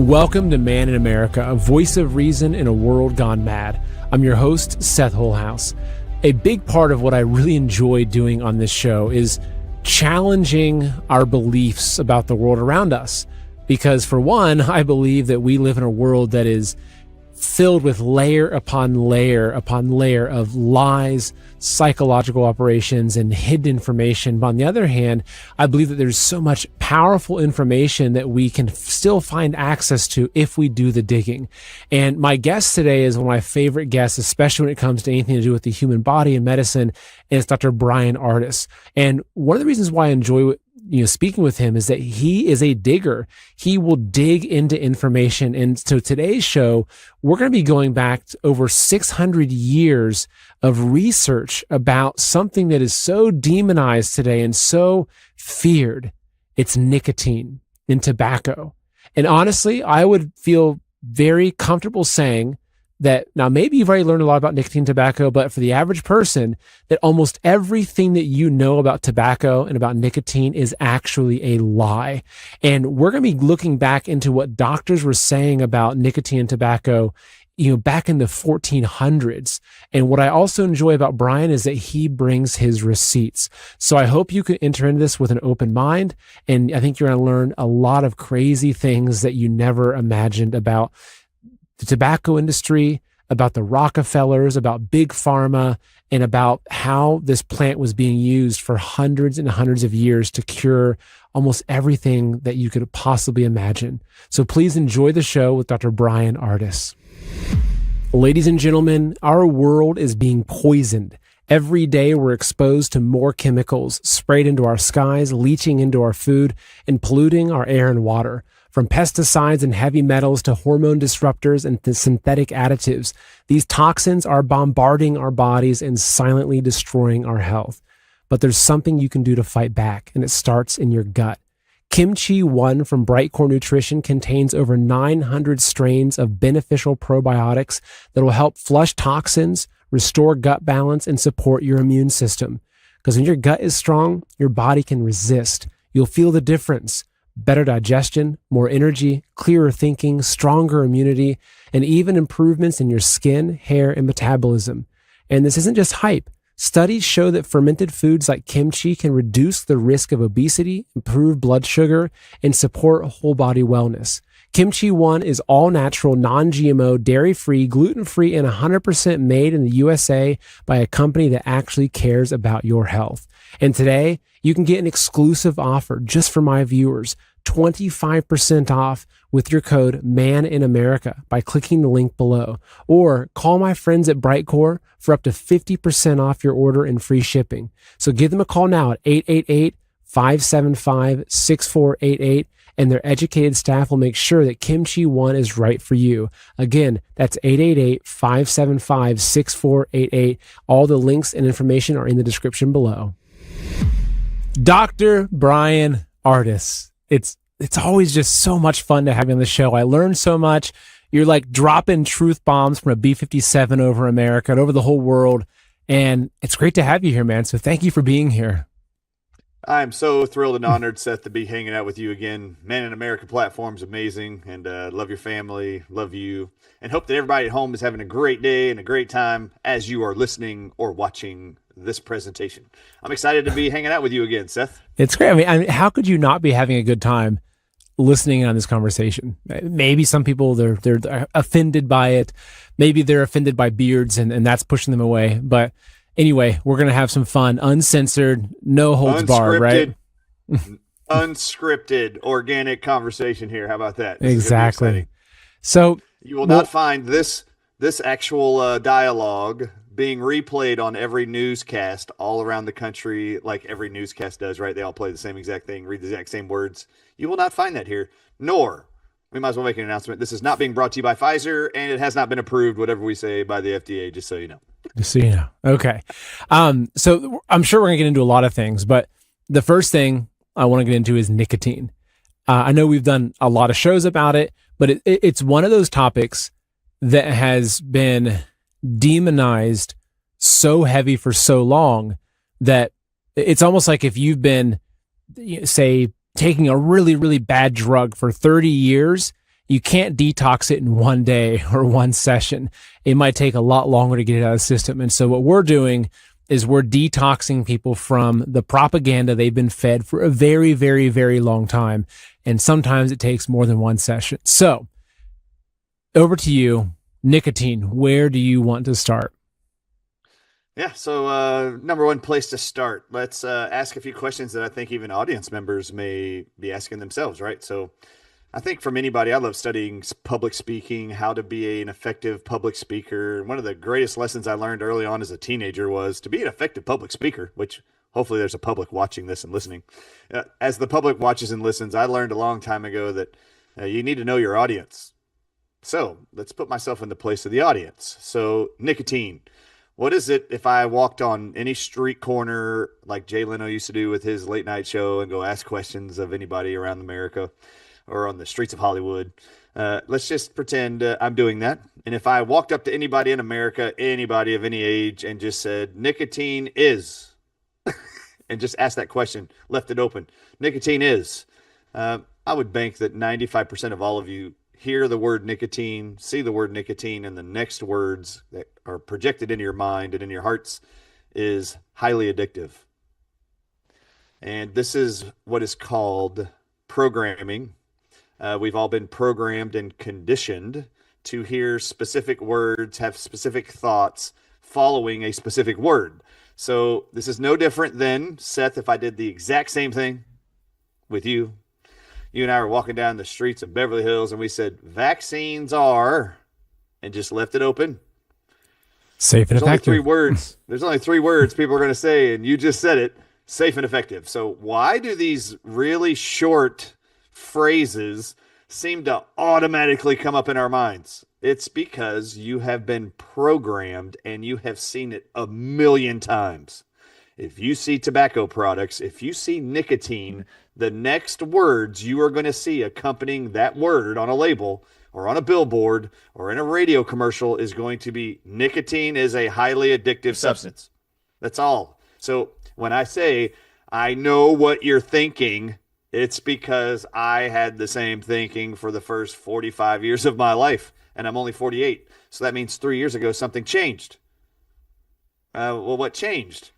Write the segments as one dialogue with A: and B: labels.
A: Welcome to Man in America, a voice of reason in a world gone mad. I'm your host, Seth Holehouse. A big part of what I really enjoy doing on this show is challenging our beliefs about the world around us. Because for one, I believe that we live in a world that is filled with layer upon layer upon layer of lies, psychological operations, and hidden information. But on the other hand, I believe that there's so much powerful information that we can still find access to if we do the digging. And my guest today is one of my favorite guests, especially when it comes to anything to do with the human body and medicine, and it's Dr. Brian Ardis. And one of the reasons why I enjoy speaking with him is that he is a digger. He will dig into information. And so today's show, we're going to be going back to over 600 years of research about something that is so demonized today and so feared. It's nicotine and tobacco. And honestly, I would feel very comfortable saying that now maybe you've already learned a lot about nicotine and tobacco, but for the average person, that almost everything that you know about tobacco and about nicotine is actually a lie. And we're going to be looking back into what doctors were saying about nicotine and tobacco, back in the 1400s. And what I also enjoy about Brian is that he brings his receipts. So I hope you can enter into this with an open mind. And I think you're going to learn a lot of crazy things that you never imagined about the tobacco industry, about the Rockefellers, about big pharma, and about how this plant was being used for hundreds and hundreds of years to cure almost everything that you could possibly imagine. So please enjoy the show with Dr. Brian Ardis. Ladies and gentlemen, our world is being poisoned. Every day we're exposed to more chemicals sprayed into our skies, leaching into our food, and polluting our air and water. From pesticides and heavy metals to hormone disruptors and synthetic additives, these toxins are bombarding our bodies and silently destroying our health. But there's something you can do to fight back, and it starts in your gut. Kimchi 1 from Bright Core Nutrition contains over 900 strains of beneficial probiotics that will help flush toxins, restore gut balance, and support your immune system. Because when your gut is strong, your body can resist. You'll feel the difference. Better digestion, more energy, clearer thinking, stronger immunity, and even improvements in your skin, hair, and metabolism. And this isn't just hype. Studies show that fermented foods like kimchi can reduce the risk of obesity, improve blood sugar, and support whole body wellness. Kimchi 1 is all natural, non-GMO, dairy-free, gluten-free, and 100% made in the USA by a company that actually cares about your health. And today, you can get an exclusive offer just for my viewers, 25% off with your code MANINAMERICA by clicking the link below. Or call my friends at Brightcore for up to 50% off your order and free shipping. So give them a call now at 888-575-6488, and their educated staff will make sure that Kimchi 1 is right for you. Again, that's 888-575-6488. All the links and information are in the description below. Dr. Brian Ardis. It's always just so much fun to have you on the show. I learned so much. You're like dropping truth bombs from a B-57 over America and over the whole world. And it's great to have you here, man. So thank you for being here.
B: I'm so thrilled and honored, Seth, to be hanging out with you again. Man in America platform is amazing, and love your family, love you, and hope that everybody at home is having a great day and a great time as you are listening or watching this presentation. I'm excited to be hanging out with you again, Seth.
A: It's great. I mean, how could you not be having a good time listening on this conversation? Maybe some people, they're offended by it. Maybe they're offended by beards and that's pushing them away. But anyway, we're going to have some fun, uncensored, no holds barred, right?
B: Unscripted, organic conversation here. How about that?
A: Exactly. So
B: you will not find this actual dialogue being replayed on every newscast all around the country, like every newscast does, right? They all play the same exact thing, read the exact same words. You will not find that here, nor, we might as well make an announcement, this is not being brought to you by Pfizer, and it has not been approved, whatever we say, by the FDA, just so you know.
A: Just so you know. Okay. So I'm sure we're going to get into a lot of things, but the first thing I want to get into is nicotine. I know we've done a lot of shows about it, but it's one of those topics that has been demonized so heavy for so long that it's almost like if you've been, say, taking a really, really bad drug for 30 years, you can't detox it in one day or one session. It might take a lot longer to get it out of the system. And so what we're doing is we're detoxing people from the propaganda they've been fed for a very, very, very long time. And sometimes it takes more than one session. So over to you, nicotine. Where do you want to start?
B: Yeah, so number one place to start. Let's ask a few questions that I think even audience members may be asking themselves, right? So I think from anybody, I love studying public speaking, how to be an effective public speaker. One of the greatest lessons I learned early on as a teenager was to be an effective public speaker, which hopefully there's a public watching this and listening. As the public watches and listens, I learned a long time ago that you need to know your audience. So let's put myself in the place of the audience. So nicotine. What is it if I walked on any street corner like Jay Leno used to do with his late night show and go ask questions of anybody around America or on the streets of Hollywood? Let's just pretend I'm doing that. And if I walked up to anybody in America, anybody of any age, and just said, nicotine is, and just asked that question, left it open, nicotine is, I would bank that 95% of all of you hear the word nicotine, see the word nicotine, and the next words that are projected into your mind and in your hearts is highly addictive. And this is what is called programming. We've all been programmed and conditioned to hear specific words, have specific thoughts following a specific word. So this is no different than, Seth, if I did the exact same thing with you. You and I were walking down the streets of Beverly Hills and we said, vaccines are, and just left it open.
A: Safe and
B: There's only
A: effective.
B: three words. There's only three words people are going to say, and you just said it, safe and effective. So why do these really short phrases seem to automatically come up in our minds? It's because you have been programmed and you have seen it a million times. If you see tobacco products, if you see nicotine, the next words you are going to see accompanying that word on a label or on a billboard or in a radio commercial is going to be nicotine is a highly addictive substance. That's all. So when I say, I know what you're thinking, it's because I had the same thinking for the first 45 years of my life, and I'm only 48. So that means 3 years ago, something changed. Well, what changed?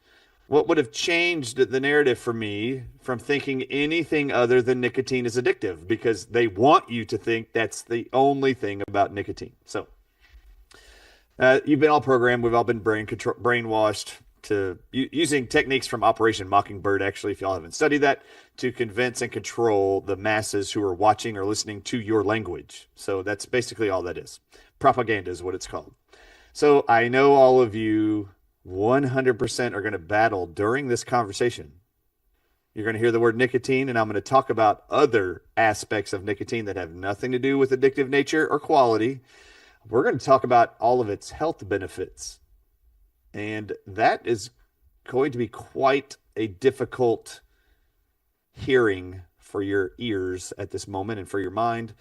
B: What would have changed the narrative for me from thinking anything other than nicotine is addictive? Because they want you to think that's the only thing about nicotine. So you've been all programmed. We've all been brainwashed to using techniques from Operation Mockingbird, actually, if y'all haven't studied that, to convince and control the masses who are watching or listening to your language. So that's basically all that is. Propaganda is what it's called. So I know all of you 100% are going to battle during this conversation. You're going to hear the word nicotine, and I'm going to talk about other aspects of nicotine that have nothing to do with addictive nature or quality. We're going to talk about all of its health benefits. And that is going to be quite a difficult hearing for your ears at this moment and for your mind.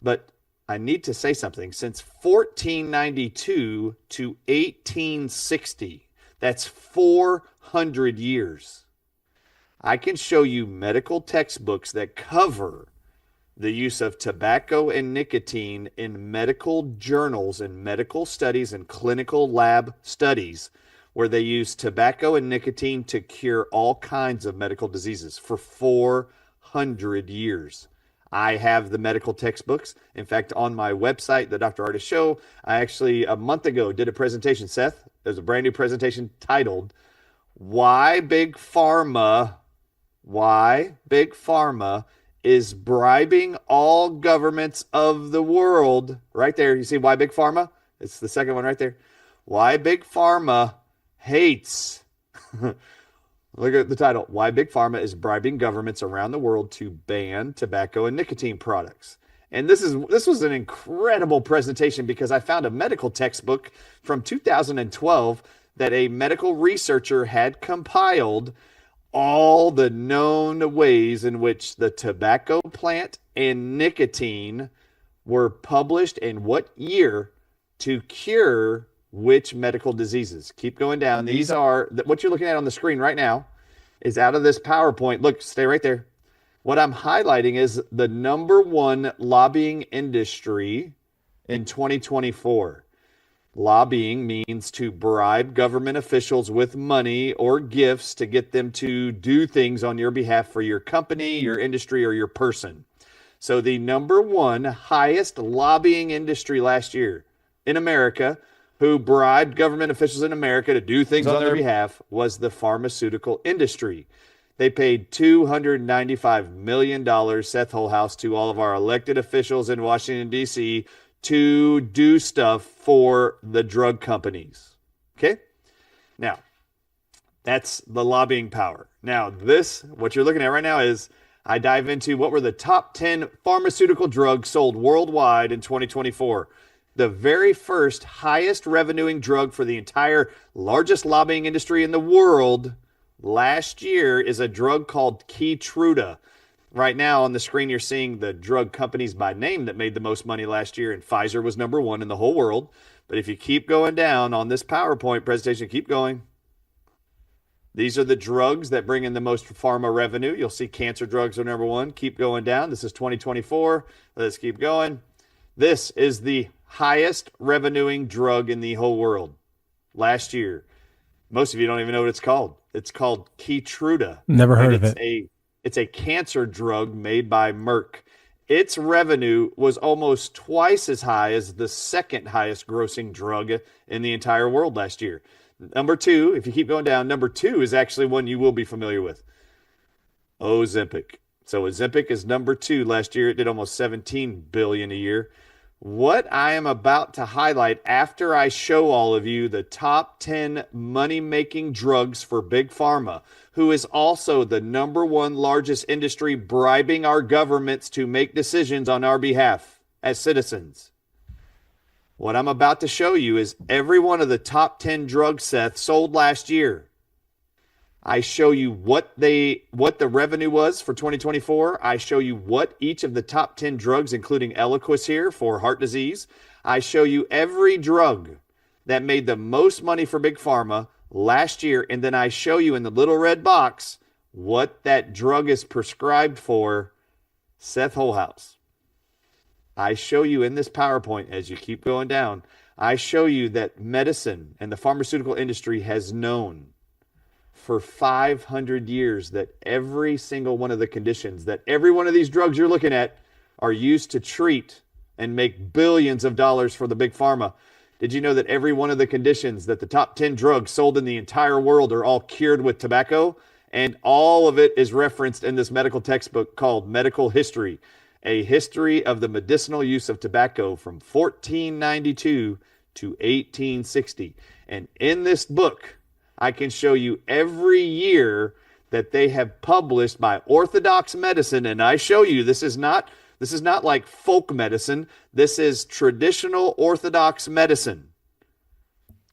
B: But I need to say something. Since 1492 to 1860, that's 400 years, I can show you medical textbooks that cover the use of tobacco and nicotine in medical journals and medical studies and clinical lab studies where they use tobacco and nicotine to cure all kinds of medical diseases for 400 years. I have the medical textbooks. In fact, on my website, the Dr. Ardis Show, I actually a month ago did a presentation, Seth. There's a brand new presentation titled, Why Big Pharma is Bribing All Governments of the World. Right there. You see Why Big Pharma? It's the second one right there. Why Big Pharma hates... Look at the title. Why Big Pharma is Bribing Governments Around the World to Ban Tobacco and Nicotine Products. And this was an incredible presentation because I found a medical textbook from 2012 that a medical researcher had compiled all the known ways in which the tobacco plant and nicotine were published in what year to cure which medical diseases. Keep going down. These are what you're looking at on the screen right now is out of this PowerPoint. Look, stay right there. What I'm highlighting is the number one lobbying industry in 2024. Lobbying means to bribe government officials with money or gifts to get them to do things on your behalf for your company, your industry, or your person. So the number one highest lobbying industry last year in America, who bribed government officials in America to do things on their behalf, was the pharmaceutical industry. They paid $295 million, Seth Holehouse, to all of our elected officials in Washington, D.C., to do stuff for the drug companies. Okay? Now, that's the lobbying power. Now, what you're looking at right now is I dive into what were the top 10 pharmaceutical drugs sold worldwide in 2024. The very first highest revenuing drug for the entire largest lobbying industry in the world last year is a drug called Keytruda. Right now on the screen, you're seeing the drug companies by name that made the most money last year, and Pfizer was number one in the whole world. But if you keep going down on this PowerPoint presentation, keep going. These are the drugs that bring in the most pharma revenue. You'll see cancer drugs are number one. Keep going down. This is 2024. Let's keep going. This is the highest revenuing drug in the whole world last year. Most of you don't even know what it's called. It's called Keytruda.
A: Never heard of it.
B: It's a cancer drug made by Merck. Its revenue was almost twice as high as the second highest grossing drug in the entire world last year. Number two, if you keep going down, number two is actually one you will be familiar with. Ozempic. So Ozempic is number two last year. It did almost $17 billion a year. What I am about to highlight after I show all of you the top 10 money-making drugs for Big Pharma, who is also the number one largest industry bribing our governments to make decisions on our behalf as citizens. What I'm about to show you is every one of the top 10 drugs, Seth, sold last year. I show you what the revenue was for 2024. I show you what each of the top 10 drugs, including Eliquis here for heart disease. I show you every drug that made the most money for Big Pharma last year. And then I show you in the little red box what that drug is prescribed for, Seth Holehouse. I show you in this PowerPoint, as you keep going down, I show you that medicine and the pharmaceutical industry has known for 500 years that every single one of the conditions, that every one of these drugs you're looking at are used to treat and make billions of dollars for the Big Pharma. Did you know that every one of the conditions that the top 10 drugs sold in the entire world are all cured with tobacco? And all of it is referenced in this medical textbook called Medical History, a history of the medicinal use of tobacco from 1492 to 1860. And in this book, I can show you every year that they have published by orthodox medicine. And I show you this is not like folk medicine. This is traditional orthodox medicine.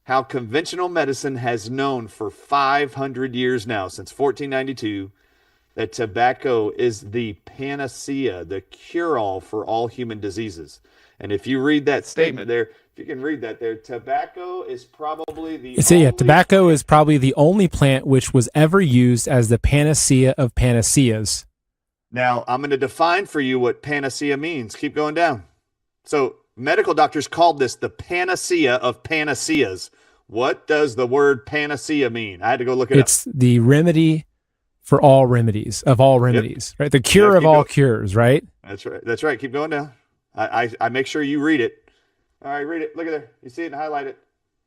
B: How conventional medicine has known for 500 years now, since 1492, that tobacco is the panacea, the cure-all for all human diseases. And if you read that statement there, if you can read that there, tobacco is probably the
A: tobacco is probably the only plant which was ever used as the panacea of panaceas.
B: Now, I'm going to define for you what panacea means. Keep going down. So, medical doctors called this the panacea of panaceas. What does the word panacea mean? I had to go look it up.
A: It's the remedy for all remedies, of all remedies, right? The cure of all cures, right?
B: That's right. That's right. Keep going down. I make sure you read it. All right, read it. Look at there. You see it and highlight it.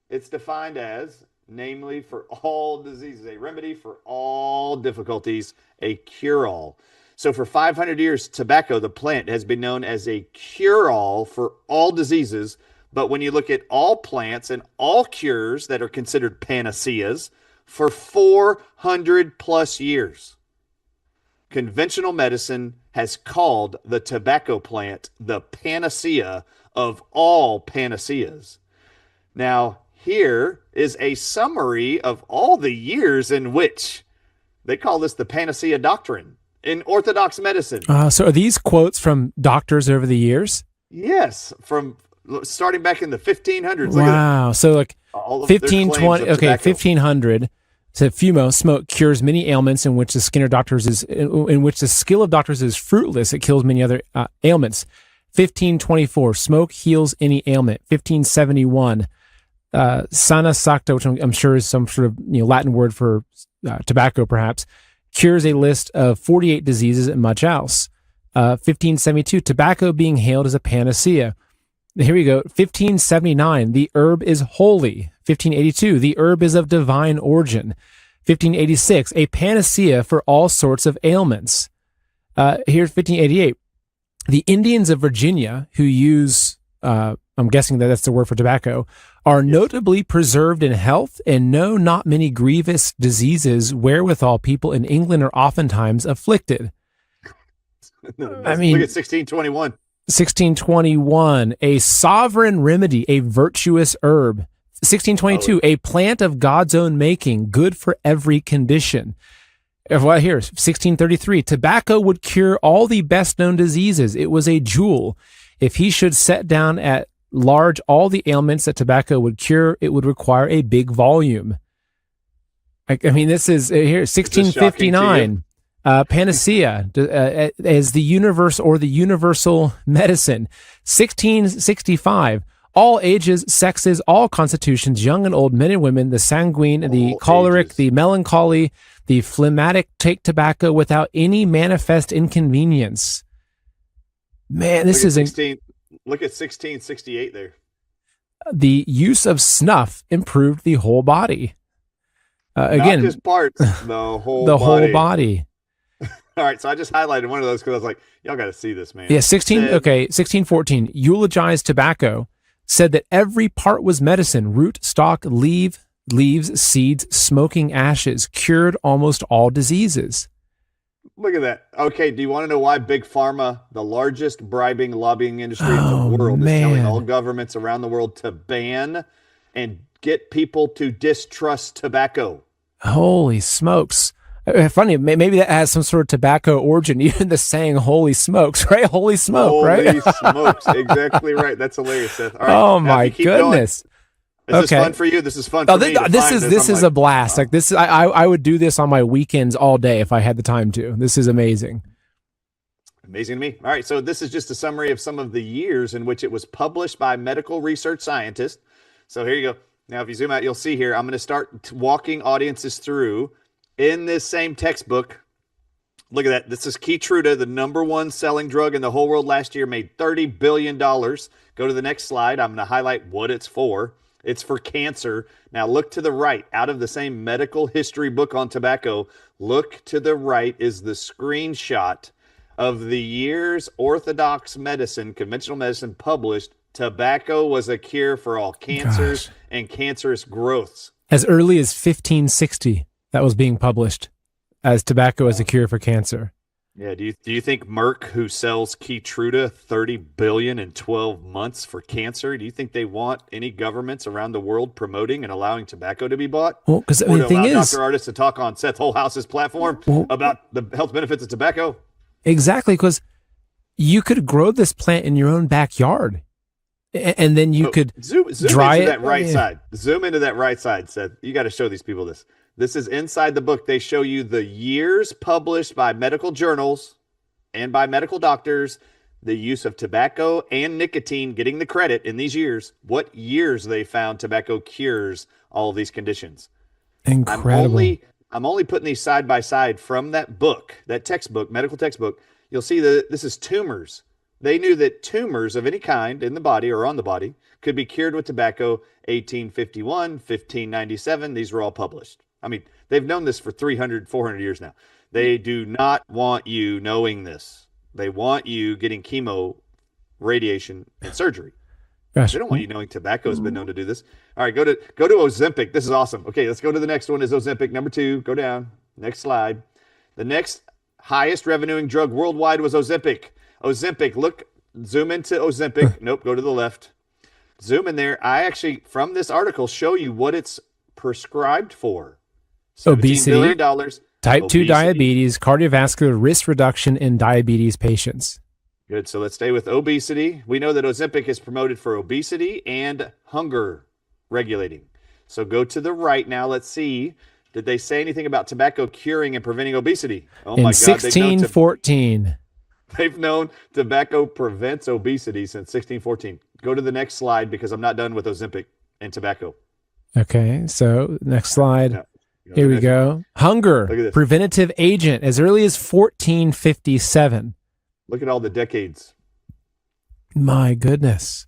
B: It's defined as, namely, for all diseases, a remedy for all difficulties, a cure-all. So for 500 years, tobacco, the plant, has been known as a cure-all for all diseases. But when you look at all plants and all cures that are considered panaceas, for 400 plus years, conventional medicine has called the tobacco plant the panacea of all panaceas. Now, here is a summary of all the years in which they call this the panacea doctrine in Orthodox medicine.
A: So are these quotes from doctors over the years?
B: Yes, from starting back in the 1500s.
A: Wow. So like 1520, okay, 1500. So fumo, smoke, cures many ailments in which the skill of doctors is fruitless. It kills many other ailments. 1524, smoke heals any ailment. 1571, sana sacta, which I'm sure is some sort of Latin word for tobacco, perhaps, cures a list of 48 diseases and much else. 1572, tobacco being hailed as a panacea. Here we go. 1579, the herb is holy. 1582, the herb is of divine origin. 1586, a panacea for all sorts of ailments. Here's 1588, the Indians of Virginia who use, I'm guessing that's the word for tobacco, are notably preserved in health and know not many grievous diseases wherewithal people in England are oftentimes afflicted.
B: I mean, look at 1621.
A: 1621, a sovereign remedy, a virtuous herb. 1622, a plant of God's own making, good for every condition. Well, here, 1633, tobacco would cure all the best known diseases. It was a jewel. If he should set down at large all the ailments that tobacco would cure, it would require a big volume. I mean, this is here, 1659. Panacea as the universe or the universal medicine. 1665, all ages, sexes, all constitutions, young and old, men and women, the sanguine, the choleric, the melancholy, the phlegmatic, take tobacco without any manifest inconvenience. Man, this is
B: look at 1668 there.
A: The use of snuff improved the whole body. Again,
B: not just parts, the whole
A: whole body.
B: All right, so I just highlighted one of those because I was like, y'all got to see this, man.
A: Yeah, 1614, eulogized tobacco, said that every part was medicine, root, stalk, leaves, seeds, smoking ashes, cured almost all diseases.
B: Look at that. Okay, do you want to know why Big Pharma, the largest bribing lobbying industry in the world, is telling all governments around the world to ban and get people to distrust tobacco?
A: Holy smokes. Funny, maybe that has some sort of tobacco origin, even the saying "holy smokes," right? Holy smoke, right?
B: Holy smokes, exactly right. That's hilarious, Seth. All right,
A: oh my goodness!
B: Is this fun for you? This is fun for me.
A: This is a blast. Like this, I would do this on my weekends all day if I had the time to. This is amazing.
B: Amazing to me. All right, so this is just a summary of some of the years in which it was published by medical research scientists. So here you go. Now, if you zoom out, you'll see here. I'm going to start walking audiences through. In this same textbook, look at that. This is Keytruda, the #1 selling drug in the whole world last year, made $30 billion. Go to the next slide. I'm going to highlight what it's for. It's for cancer. Now look to the right. Out of the same medical history book on tobacco, look to the right is the screenshot of the years orthodox medicine, conventional medicine published. Tobacco was a cure for all cancers and cancerous growths.
A: As early as 1560. That was being published as tobacco as a cure for cancer.
B: Yeah. Do you think Merck, who sells Keytruda $30 billion in 12 months for cancer, do you think they want any governments around the world promoting and allowing tobacco to be bought?
A: Well, because the thing is,
B: Dr. Ardis to talk on Seth Holehouse's platform about the health benefits of tobacco.
A: Exactly, because you could grow this plant in your own backyard, and then you could
B: zoom
A: dry
B: into
A: it.
B: That right side. Zoom into that right side, Seth. You got to show these people this. This is inside the book. They show you the years published by medical journals and by medical doctors, the use of tobacco and nicotine getting the credit in these years, what years they found tobacco cures all of these conditions.
A: Incredible.
B: I'm only putting these side by side from that book, that textbook, medical textbook. You'll see that this is tumors. They knew that tumors of any kind in the body or on the body could be cured with tobacco. 1851, 1597, these were all published. I mean, they've known this for 300, 400 years now. They do not want you knowing this. They want you getting chemo, radiation, and surgery. Gosh. They don't want you knowing tobacco has been known to do this. All right, go to Ozempic. This is awesome. Okay, let's go to the next one is Ozempic, #2. Go down. Next slide. The next highest revenuing drug worldwide was Ozempic. Ozempic, look, zoom into Ozempic. Nope, go to the left. Zoom in there. I actually, from this article, show you what it's prescribed for.
A: Obesity,
B: $17 billion.
A: type 2 diabetes, cardiovascular risk reduction in diabetes patients.
B: Good. So let's stay with obesity. We know that Ozempic is promoted for obesity and hunger regulating. So go to the right now. Let's see. Did they say anything about tobacco curing and preventing obesity? Oh
A: In
B: my God,
A: 1614.
B: they've known tobacco prevents obesity since 1614. Go to the next slide because I'm not done with Ozempic and tobacco.
A: Okay, so next slide.
B: No,
A: Here we go. Hunger,
B: Look at this.
A: preventative agent as early as 1457.
B: Look at all the decades.
A: My goodness.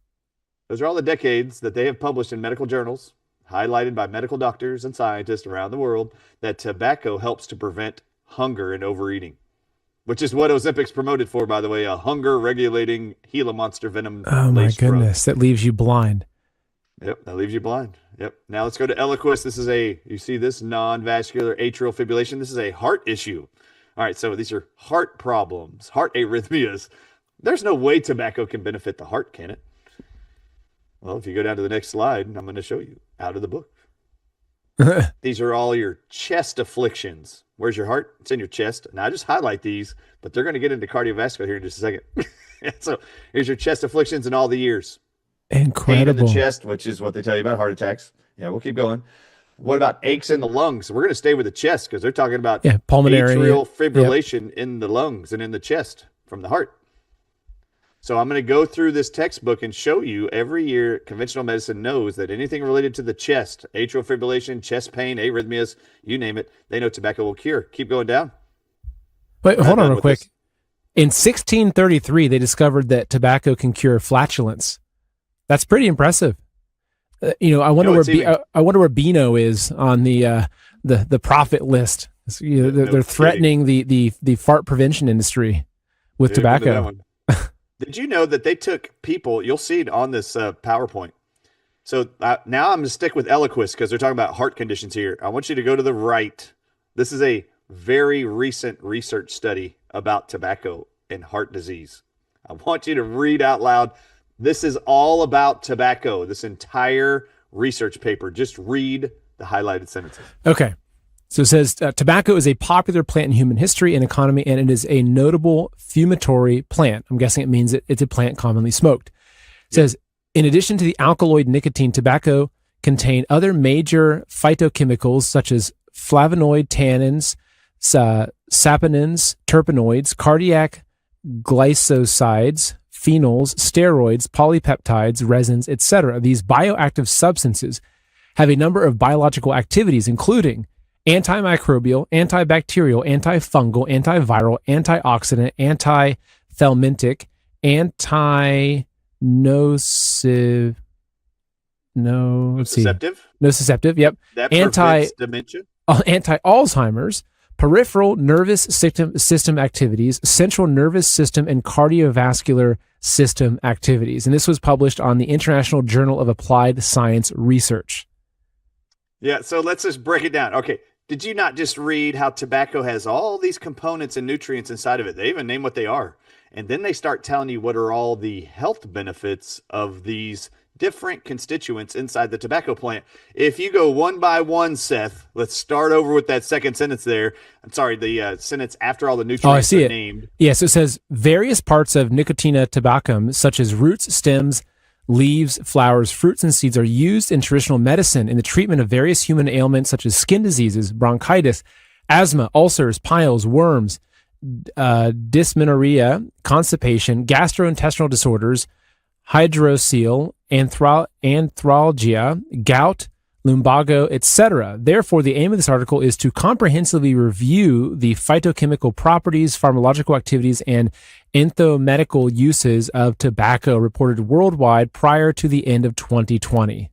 B: Those are all the decades that they have published in medical journals, highlighted by medical doctors and scientists around the world, that tobacco helps to prevent hunger and overeating, which is what Ozempic's promoted for, by the way, a hunger-regulating Gila monster venom.
A: Oh my goodness, that leaves you blind.
B: Yep, that leaves you blind. Yep. Now let's go to Eliquis. This is you see this non-vascular atrial fibrillation. This is a heart issue. All right, so these are heart problems, heart arrhythmias. There's no way tobacco can benefit the heart, can it? Well, if you go down to the next slide, I'm going to show you out of the book. These are all your chest afflictions. Where's your heart? It's in your chest. Now, I just highlight these, but they're going to get into cardiovascular here in just a second. So here's your chest afflictions in all the years.
A: Incredible.
B: Pain in the chest, which is what they tell you about heart attacks. Yeah, we'll keep going. What about aches in the lungs? We're going to stay with the chest because they're talking about
A: pulmonary
B: atrial fibrillation in the lungs and in the chest from the heart. So I'm going to go through this textbook and show you every year conventional medicine knows that anything related to the chest, atrial fibrillation, chest pain, arrhythmias, you name it, they know tobacco will cure. Keep going down.
A: Wait, hold on real quick. This. In 1633, they discovered that tobacco can cure flatulence. That's pretty impressive. I wonder where Beano is on the profit list. They're threatening the fart prevention industry with tobacco.
B: Did you know that they took people? You'll see it on this PowerPoint. So now I'm going to stick with Eliquis because they're talking about heart conditions here. I want you to go to the right. This is a very recent research study about tobacco and heart disease. I want you to read out loud. This is all about tobacco, this entire research paper. Just read the highlighted sentences.
A: Okay. So it says, tobacco is a popular plant in human history and economy, and it is a notable fumitory plant. I'm guessing it means it's a plant commonly smoked. It says, in addition to the alkaloid nicotine, tobacco contain other major phytochemicals such as flavonoid tannins, saponins, terpenoids, cardiac glycosides, phenols, steroids, polypeptides, resins, etc. These bioactive substances have a number of biological activities, including antimicrobial, antibacterial, antifungal, antiviral, antioxidant, antithelmintic, nociceptive, yep.
B: That prevents dementia.
A: Anti-Alzheimer's, peripheral nervous system activities, central nervous system, and cardiovascular system activities. And this was published on the International Journal of Applied Science Research.
B: Yeah, so let's just break it down. Okay, did you not just read how tobacco has all these components and nutrients inside of it? They even name what they are. And then they start telling you what are all the health benefits of these different constituents inside the tobacco plant. If you go one by one, Seth, let's start over with that second sentence there. I'm sorry, the sentence after all the nutrients are named.
A: Yes, it says various parts of Nicotina tabacum, such as roots, stems, leaves, flowers, fruits, and seeds, are used in traditional medicine in the treatment of various human ailments such as skin diseases, bronchitis, asthma, ulcers, piles, worms, dysmenorrhea, constipation, gastrointestinal disorders, hydrocele, anthralgia, gout, lumbago, etc. Therefore, the aim of this article is to comprehensively review the phytochemical properties, pharmacological activities, and entomedical uses of tobacco reported worldwide prior to the end of 2020.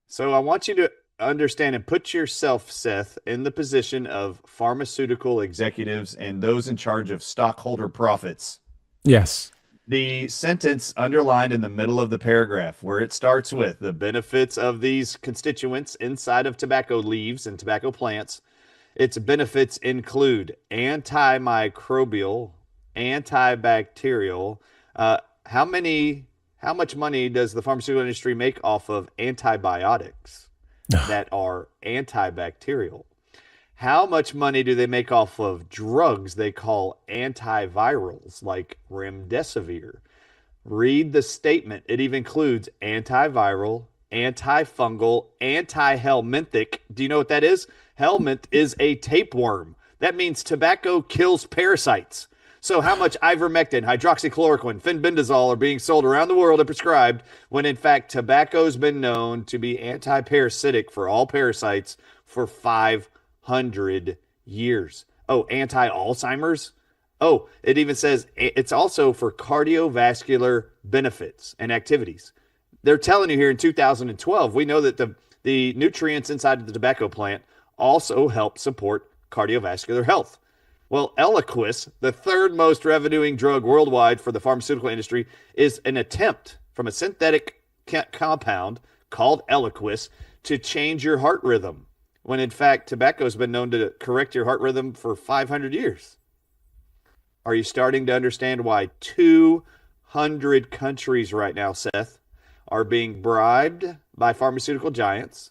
B: So I want you to understand and put yourself, Seth, in the position of pharmaceutical executives and those in charge of stockholder profits.
A: Yes.
B: The sentence underlined in the middle of the paragraph where it starts with the benefits of these constituents inside of tobacco leaves and tobacco plants. Its benefits include antimicrobial, antibacterial. How much money does the pharmaceutical industry make off of antibiotics that are antibacterial? How much money do they make off of drugs they call antivirals like remdesivir? Read the statement. It even includes antiviral, antifungal, anti-helminthic. Do you know what that is? Helminth is a tapeworm. That means tobacco kills parasites. So how much ivermectin, hydroxychloroquine, fenbendazole are being sold around the world and prescribed when in fact tobacco's been known to be anti-parasitic for all parasites for 500 years. Oh, anti-Alzheimer's? Oh, it even says it's also for cardiovascular benefits and activities. They're telling you here in 2012, we know that the nutrients inside of the tobacco plant also help support cardiovascular health. Well, Eliquis, the third most revenuing drug worldwide for the pharmaceutical industry, is an attempt from a synthetic compound called Eliquis to change your heart rhythm, when in fact tobacco has been known to correct your heart rhythm for 500 years. Are you starting to understand why 200 countries right now, Seth, are being bribed by pharmaceutical giants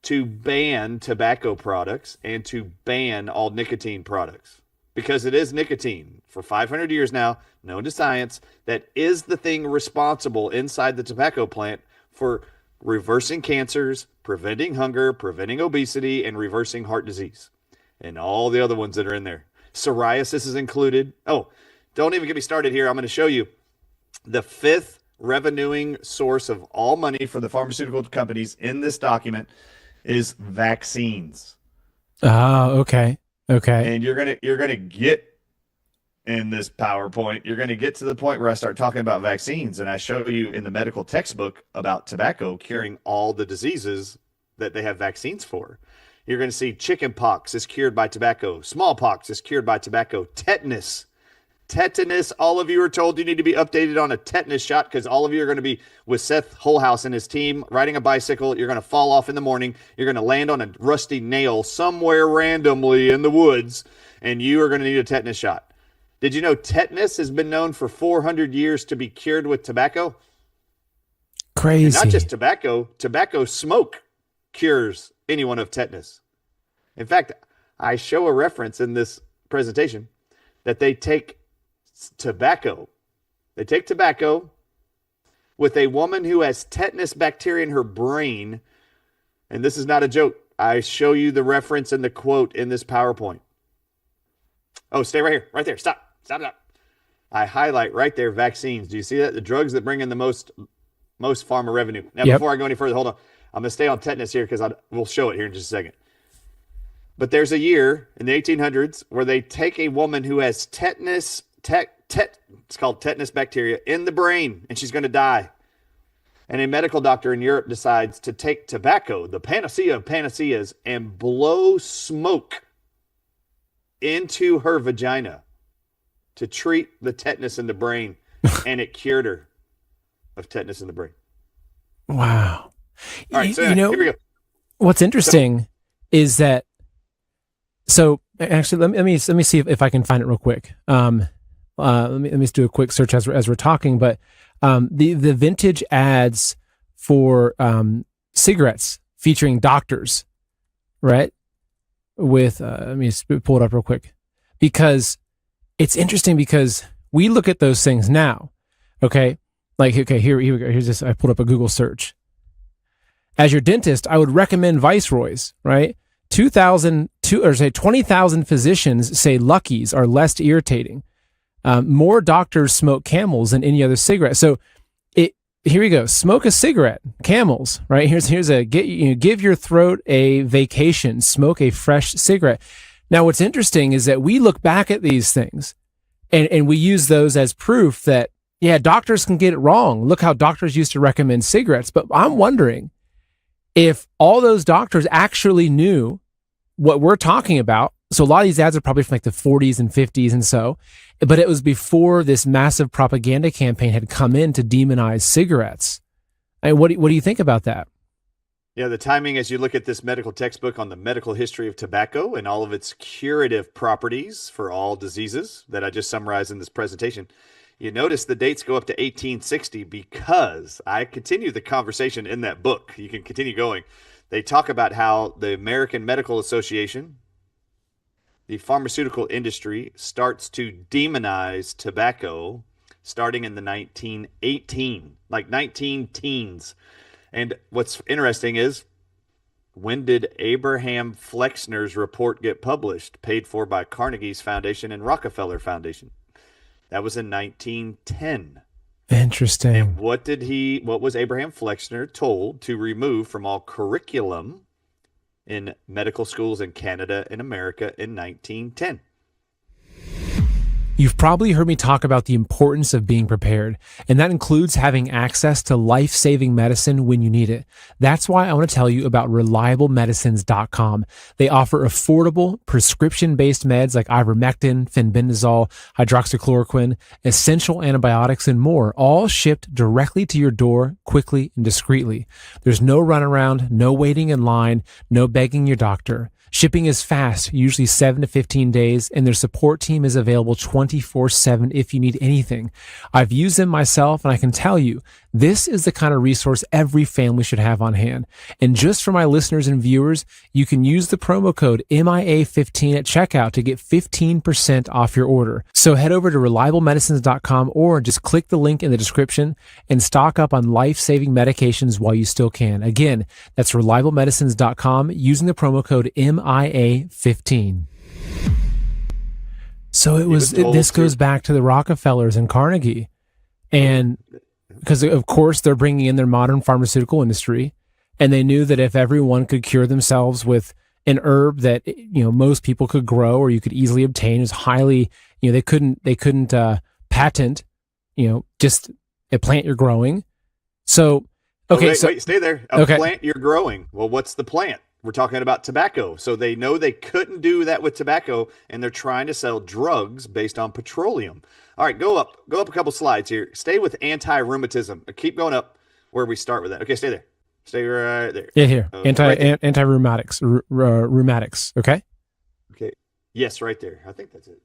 B: to ban tobacco products and to ban all nicotine products? Because it is nicotine for 500 years now, known to science, that is the thing responsible inside the tobacco plant for reversing cancers, preventing hunger, preventing obesity, and reversing heart disease, and all the other ones that are in there. Psoriasis is included. Oh, don't even get me started here. I'm going to show you the fifth revenuing source of all money for the pharmaceutical companies in this document is vaccines.
A: Oh, okay. Okay.
B: And you're gonna get in this PowerPoint, you're gonna get to the point where I start talking about vaccines, and I show you in the medical textbook about tobacco curing all the diseases that they have vaccines for. You're gonna see chicken pox is cured by tobacco, smallpox is cured by tobacco, tetanus. All of you are told you need to be updated on a tetanus shot because all of you are going to be with Seth Holehouse and his team riding a bicycle. You're going to fall off in the morning. You're going to land on a rusty nail somewhere randomly in the woods, and you are going to need a tetanus shot. Did you know tetanus has been known for 400 years to be cured with tobacco?
A: Crazy.
B: And not just tobacco smoke cures anyone of tetanus. In fact, I show a reference in this presentation that they take tobacco with a woman who has tetanus bacteria in her brain, and this is not a joke. I show you the reference and the quote in this PowerPoint. Oh, stay right here, right there. Stop. I highlight right there vaccines. Do you see that? The drugs that bring in the most pharma revenue. Now, Before I go any further, hold on. I'm going to stay on tetanus here because we'll show it here in just a second. But there's a year in the 1800s where they take a woman who has tetanus, it's called tetanus bacteria, in the brain, and she's going to die. And a medical doctor in Europe decides to take tobacco, the panacea of panaceas, and blow smoke into her vagina to treat the tetanus in the brain, and it cured her of tetanus in the brain.
A: Wow.
B: All right, so here we go.
A: What's interesting is that. So actually, let me see if I can find it real quick. Let me just do a quick search as we're talking. But the vintage ads for cigarettes featuring doctors, right? With let me just pull it up real quick, because it's interesting because we look at those things now. Okay, here we go. Here's this. I pulled up a Google search. As your dentist, I would recommend Viceroys, right? 20,000 physicians say Luckies are less irritating. More doctors smoke Camels than any other cigarette. So here we go. Smoke a cigarette, Camels, right? Here's a give your throat a vacation. Smoke a fresh cigarette. Now, what's interesting is that we look back at these things and we use those as proof that, yeah, doctors can get it wrong. Look how doctors used to recommend cigarettes. But I'm wondering if all those doctors actually knew what we're talking about. So a lot of these ads are probably from like the 40s and 50s and so, but it was before this massive propaganda campaign had come in to demonize cigarettes. And what do you think about that?
B: Yeah, the timing as you look at this medical textbook on the medical history of tobacco and all of its curative properties for all diseases that I just summarized in this presentation, you notice the dates go up to 1860 because I continue the conversation in that book. You can continue going. They talk about how the American Medical Association, the pharmaceutical industry, starts to demonize tobacco starting in the 19 teens. And what's interesting is, when did Abraham Flexner's report get published, paid for by Carnegie's Foundation and Rockefeller Foundation? That was in 1910.
A: Interesting.
B: And what was Abraham Flexner told to remove from all curriculum in medical schools in Canada and America in 1910?
A: You've probably heard me talk about the importance of being prepared, and that includes having access to life-saving medicine when you need it. That's why I want to tell you about ReliableMedicines.com. They offer affordable, prescription-based meds like ivermectin, fenbendazole, hydroxychloroquine, essential antibiotics, and more, all shipped directly to your door quickly and discreetly. There's no runaround, no waiting in line, no begging your doctor. Shipping is fast, usually 7 to 15 days, and their support team is available 24/7 if you need anything. I've used them myself, and I can tell you, this is the kind of resource every family should have on hand. And just for my listeners and viewers, you can use the promo code MIA15 at checkout to get 15% off your order. So head over to ReliableMedicines.com or just click the link in the description and stock up on life-saving medications while you still can. Again, that's ReliableMedicines.com using the promo code MIA15. So this goes back to the Rockefellers and Carnegie. And because of course they're bringing in their modern pharmaceutical industry, and they knew that if everyone could cure themselves with an herb that most people could grow or you could easily obtain, is highly they couldn't patent just a plant you're growing. So okay,
B: wait, stay there. Plant you're growing. Well, what's the plant? We're talking about tobacco. So they know they couldn't do that with tobacco, and they're trying to sell drugs based on petroleum. All right, go up a couple slides here. Stay with anti-rheumatism. Keep going up where we start with that. Okay, stay there. Stay right there.
A: Yeah, here. Anti-rheumatics. Rheumatics, okay?
B: Okay. Yes, right there. I think that's it.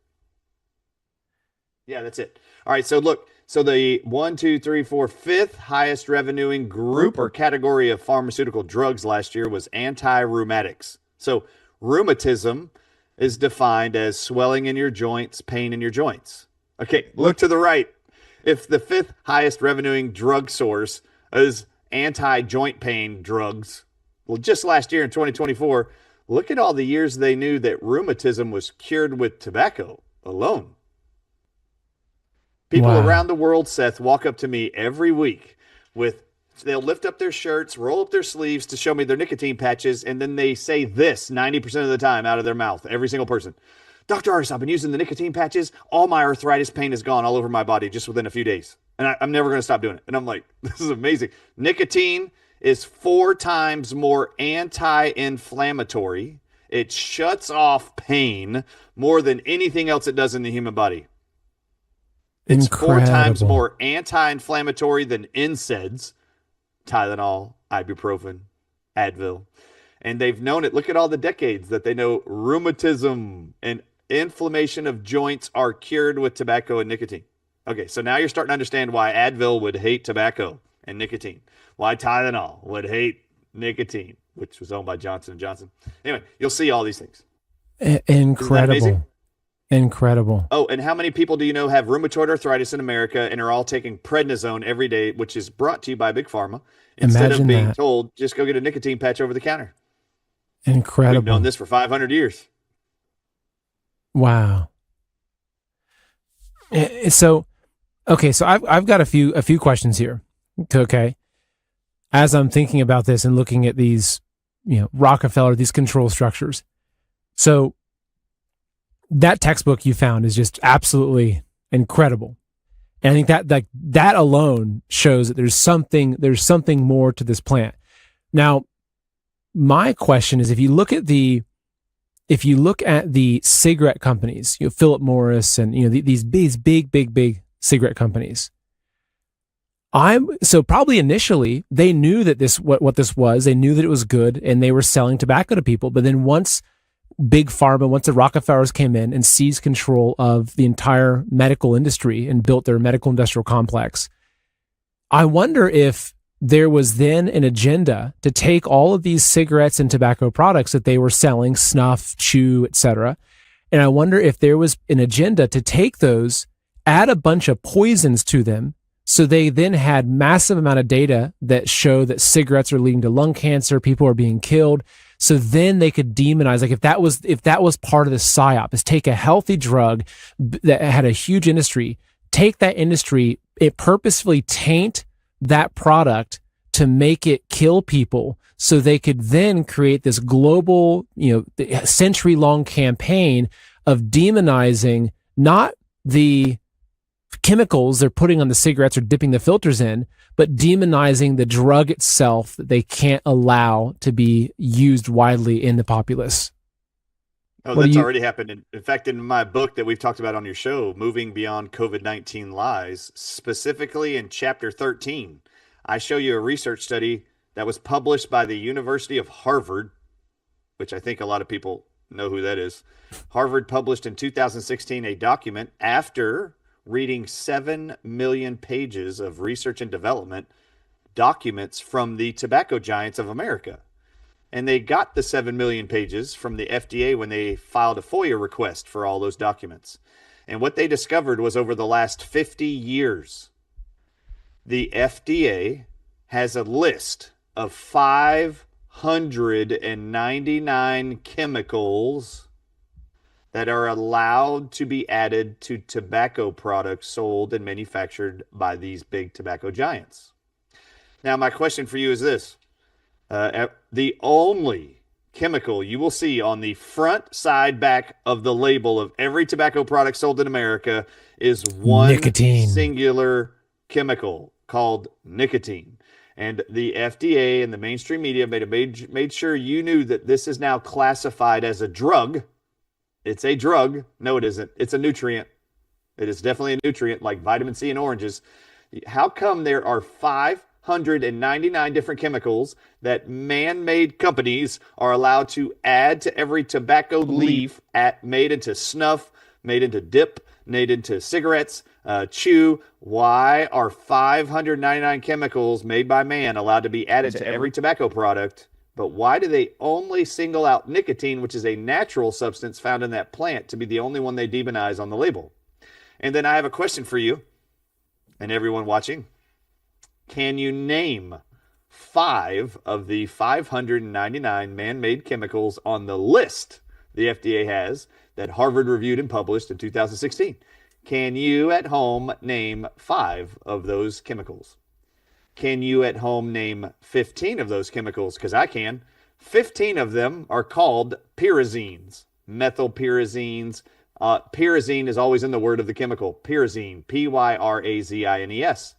B: Yeah, that's it. All right, so look. So the 5th highest revenuing group or category of pharmaceutical drugs last year was anti-rheumatics. So rheumatism is defined as swelling in your joints, pain in your joints. Okay, look to the right. If the 5th highest revenuing drug source is anti-joint pain drugs, well, just last year in 2024, look at all the years they knew that rheumatism was cured with tobacco alone. People around the world, Seth, walk up to me every week they'll lift up their shirts, roll up their sleeves to show me their nicotine patches, and then they say this 90% of the time out of their mouth, every single person. Dr. Ardis, I've been using the nicotine patches. All my arthritis pain is gone all over my body just within a few days. And I'm never going to stop doing it. And I'm like, this is amazing. Nicotine is 4 times more anti-inflammatory. It shuts off pain more than anything else it does in the human body. It's
A: Incredible.
B: 4 times more anti-inflammatory than NSAIDs, Tylenol, ibuprofen, Advil. And they've known it. Look at all the decades that they know rheumatism and inflammation of joints are cured with tobacco and nicotine. Okay, so now you're starting to understand why Advil would hate tobacco and nicotine, why Tylenol would hate nicotine, which was owned by Johnson & Johnson. Anyway, you'll see all these things.
A: Incredible. Incredible.
B: Oh, and how many people do you know have rheumatoid arthritis in America and are all taking prednisone every day, which is brought to you by Big Pharma, instead of being told, just go get a nicotine patch over the counter?
A: Incredible.
B: We've known this for 500 years.
A: Wow. So I've got a few questions here. Okay. As I'm thinking about this and looking at these, Rockefeller, these control structures. So that textbook you found is just absolutely incredible. And I think that alone shows that there's something more to this plant. Now, my question is, if you look at the cigarette companies, Philip Morris and these big cigarette companies, so probably initially they knew that what this was, they knew that it was good, and they were selling tobacco to people. But then once Big Pharma, once the Rockefellers came in and seized control of the entire medical industry and built their medical industrial complex, I wonder if there was then an agenda to take all of these cigarettes and tobacco products that they were selling, snuff, chew, etc. And I wonder if there was an agenda to take those, add a bunch of poisons to them, So they then had massive amount of data that show that cigarettes are leading to lung cancer, people are being killed. So then they could demonize, like if that was part of the psyop, is take a healthy drug that had a huge industry, take that industry, it purposefully taint that product to make it kill people, so they could then create this global, century-long campaign of demonizing not the chemicals they're putting on the cigarettes or dipping the filters in, but demonizing the drug itself that they can't allow to be used widely in the populace.
B: Oh, that's already happened. In fact, in my book that we've talked about on your show, Moving Beyond COVID-19 Lies, specifically in chapter 13, I show you a research study that was published by the University of Harvard, which I think a lot of people know who that is. Harvard published in 2016 a document after reading 7 million pages of research and development documents from the tobacco giants of America. And they got the 7 million pages from the FDA when they filed a FOIA request for all those documents. And what they discovered was over the last 50 years, the FDA has a list of 599 chemicals that are allowed to be added to tobacco products sold and manufactured by these big tobacco giants. Now, my question for you is this. The only chemical you will see on the front, side, back of the label of every tobacco product sold in America is one
A: nicotine.
B: Singular chemical called nicotine. And the FDA and the mainstream media made sure you knew that this is now classified as a drug. It's a drug. No, it isn't. It's a nutrient. It is definitely a nutrient like vitamin C in oranges. How come there are 599 different chemicals that man-made companies are allowed to add to every tobacco leaf made into snuff, made into dip, made into cigarettes, chew? Why are 599 chemicals made by man allowed to be added to every tobacco product? But why do they only single out nicotine, which is a natural substance found in that plant, to be the only one they demonize on the label? And then I have a question for you and everyone watching. Can you name 5 of the 599 man-made chemicals on the list the FDA has that Harvard reviewed and published in 2016? Can you at home name 5 of those chemicals? Can you at home name 15 of those chemicals? Because I can. 15 of them are called pyrazines, methylpyrazines. Pyrazine is always in the word of the chemical. Pyrazine, Pyrazines.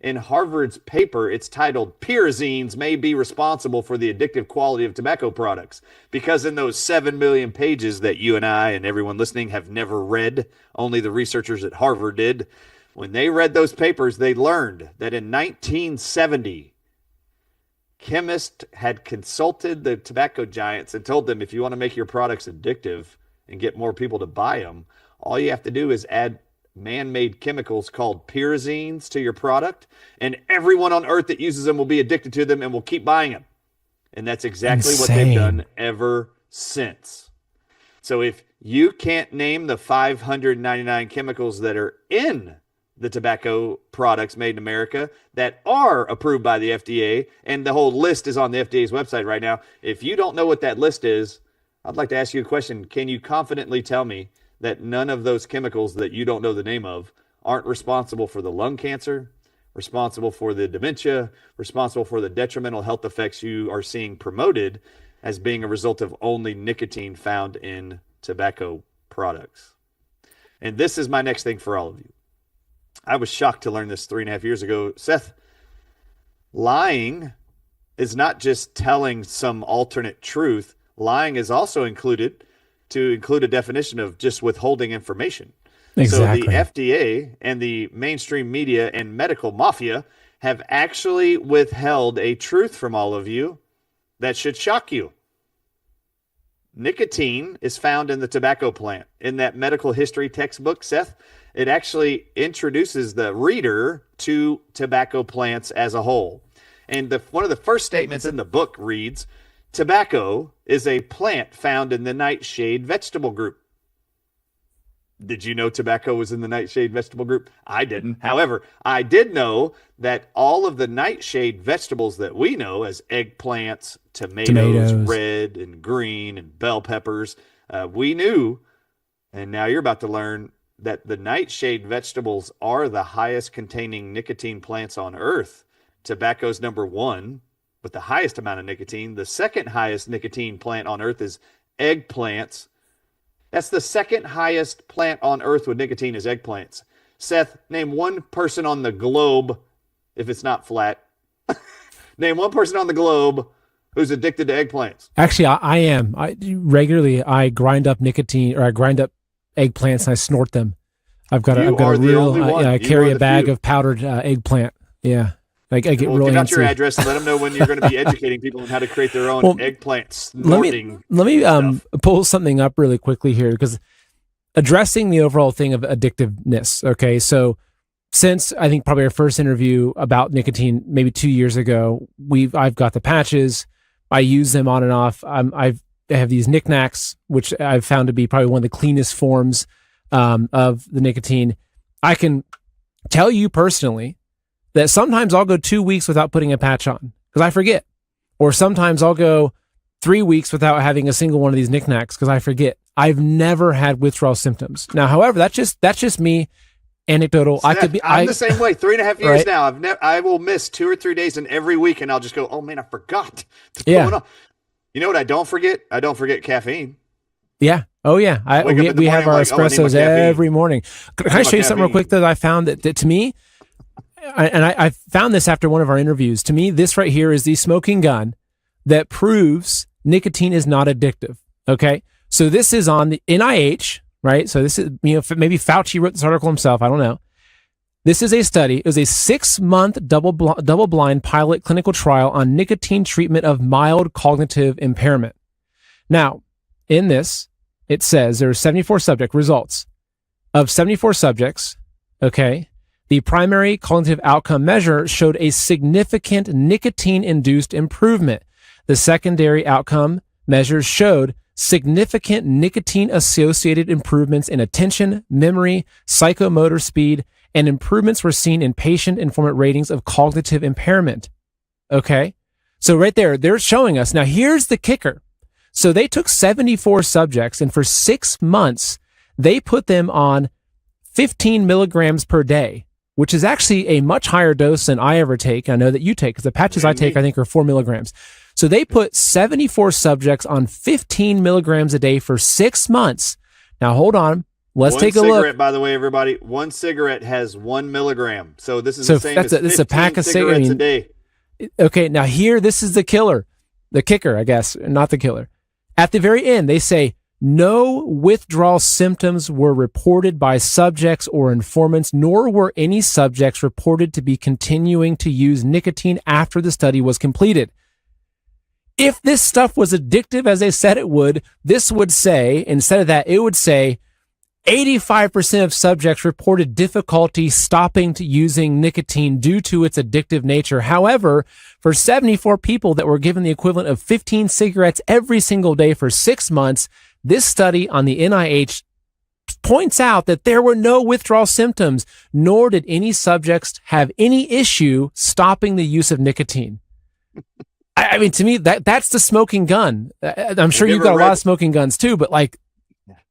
B: In Harvard's paper, it's titled, Pyrazines May Be Responsible for the Addictive Quality of Tobacco Products. Because in those 7 million pages that you and I and everyone listening have never read, only the researchers at Harvard did, when they read those papers, they learned that in 1970, chemists had consulted the tobacco giants and told them, if you want to make your products addictive and get more people to buy them, all you have to do is add man-made chemicals called pyrazines to your product, and everyone on earth that uses them will be addicted to them and will keep buying them. And that's exactly what they've done ever since. So if you can't name the 599 chemicals that are in the tobacco products made in America that are approved by the FDA, and the whole list is on the FDA's website right now, if you don't know what that list is, I'd like to ask you a question. Can you confidently tell me that none of those chemicals that you don't know the name of aren't responsible for the lung cancer, responsible for the dementia, responsible for the detrimental health effects you are seeing promoted as being a result of only nicotine found in tobacco products? And this is my next thing for all of you. I was shocked to learn this 3.5 years ago. Seth, lying is not just telling some alternate truth. Lying is also include a definition of just withholding information.
A: Exactly.
B: So the FDA and the mainstream media and medical mafia have actually withheld a truth from all of you that should shock you. Nicotine is found in the tobacco plant. In that medical history textbook, Seth, it actually introduces the reader to tobacco plants as a whole. And one of the first statements in the book reads, tobacco is a plant found in the nightshade vegetable group. Did you know tobacco was in the nightshade vegetable group? I didn't. However, I did know that all of the nightshade vegetables that we know as eggplants, tomatoes, red and green, and bell peppers, we knew, and now you're about to learn that the nightshade vegetables are the highest containing nicotine plants on earth. Tobacco's number one with the highest amount of nicotine. The second highest nicotine plant on earth is eggplants. That's the second highest plant on earth with nicotine is eggplants. Seth, name one person on the globe, if it's not flat, name one person on the globe who's addicted to eggplants.
A: Actually, I am. Regularly I grind up nicotine, or I grind up eggplants and I snort them. I've got a real, I carry a bag of powdered eggplant. Yeah. I get real
B: give
A: antsy.
B: out your address and let them know when you're going to be educating people on how to create their own eggplant snorting.
A: Let me pull something up really quickly here, because addressing the overall thing of addictiveness. Okay, so since I think probably our first interview about nicotine, maybe 2 years ago, I've got the patches. I use them on and off. I have these knickknacks, which I've found to be probably one of the cleanest forms of the nicotine. I can tell you personally that sometimes I'll go 2 weeks without putting a patch on because I forget. Or sometimes I'll go 3 weeks without having a single one of these knickknacks because I forget. I've never had withdrawal symptoms. Now, however, that's just me, anecdotal.
B: Seth, I'm the same way. 3.5 years right? now. I will miss 2 or 3 days, and every week, and I'll just go, oh man, I forgot. Going on. You know what I don't forget? I don't forget caffeine.
A: Yeah. Oh yeah. We have our espressos every morning. Can I show you something real quick that I found that to me? I found this after one of our interviews. To me, this right here is the smoking gun that proves nicotine is not addictive. Okay. So this is on the NIH, right? So this is, maybe Fauci wrote this article himself. I don't know. This is a study. It was a 6-month double-blind pilot clinical trial on nicotine treatment of mild cognitive impairment. Now, in this, it says there are 74 subject results. Of 74 subjects, okay, the primary cognitive outcome measure showed a significant nicotine-induced improvement. The secondary outcome measures showed significant nicotine-associated improvements in attention, memory, psychomotor speed, and improvements were seen in patient-informant ratings of cognitive impairment. Okay? So right there, they're showing us. Now, here's the kicker. So they took 74 subjects, and for 6 months, they put them on 15 milligrams per day, which is actually a much higher dose than I ever take. I know that you take, because the patches I take, I think, are 4 milligrams. So they put 74 subjects on 15 milligrams a day for 6 months. Now, hold on. Let's take a look.
B: One cigarette, by the way, everybody. One cigarette has 1 milligram. So this is the same as 15
A: a pack of
B: cigarettes a day.
A: Okay, now here, this is the killer. The kicker, I guess, not the killer. At the very end, they say, no withdrawal symptoms were reported by subjects or informants, nor were any subjects reported to be continuing to use nicotine after the study was completed. If this stuff was addictive, as they said it would, this would say, instead of that, it would say 85% of subjects reported difficulty stopping to using nicotine due to its addictive nature. However, for 74 people that were given the equivalent of 15 cigarettes every single day for 6 months, this study on the NIH points out that there were no withdrawal symptoms, nor did any subjects have any issue stopping the use of nicotine. I mean, to me, that's the smoking gun. I'm sure you've got a lot of smoking guns too, but like,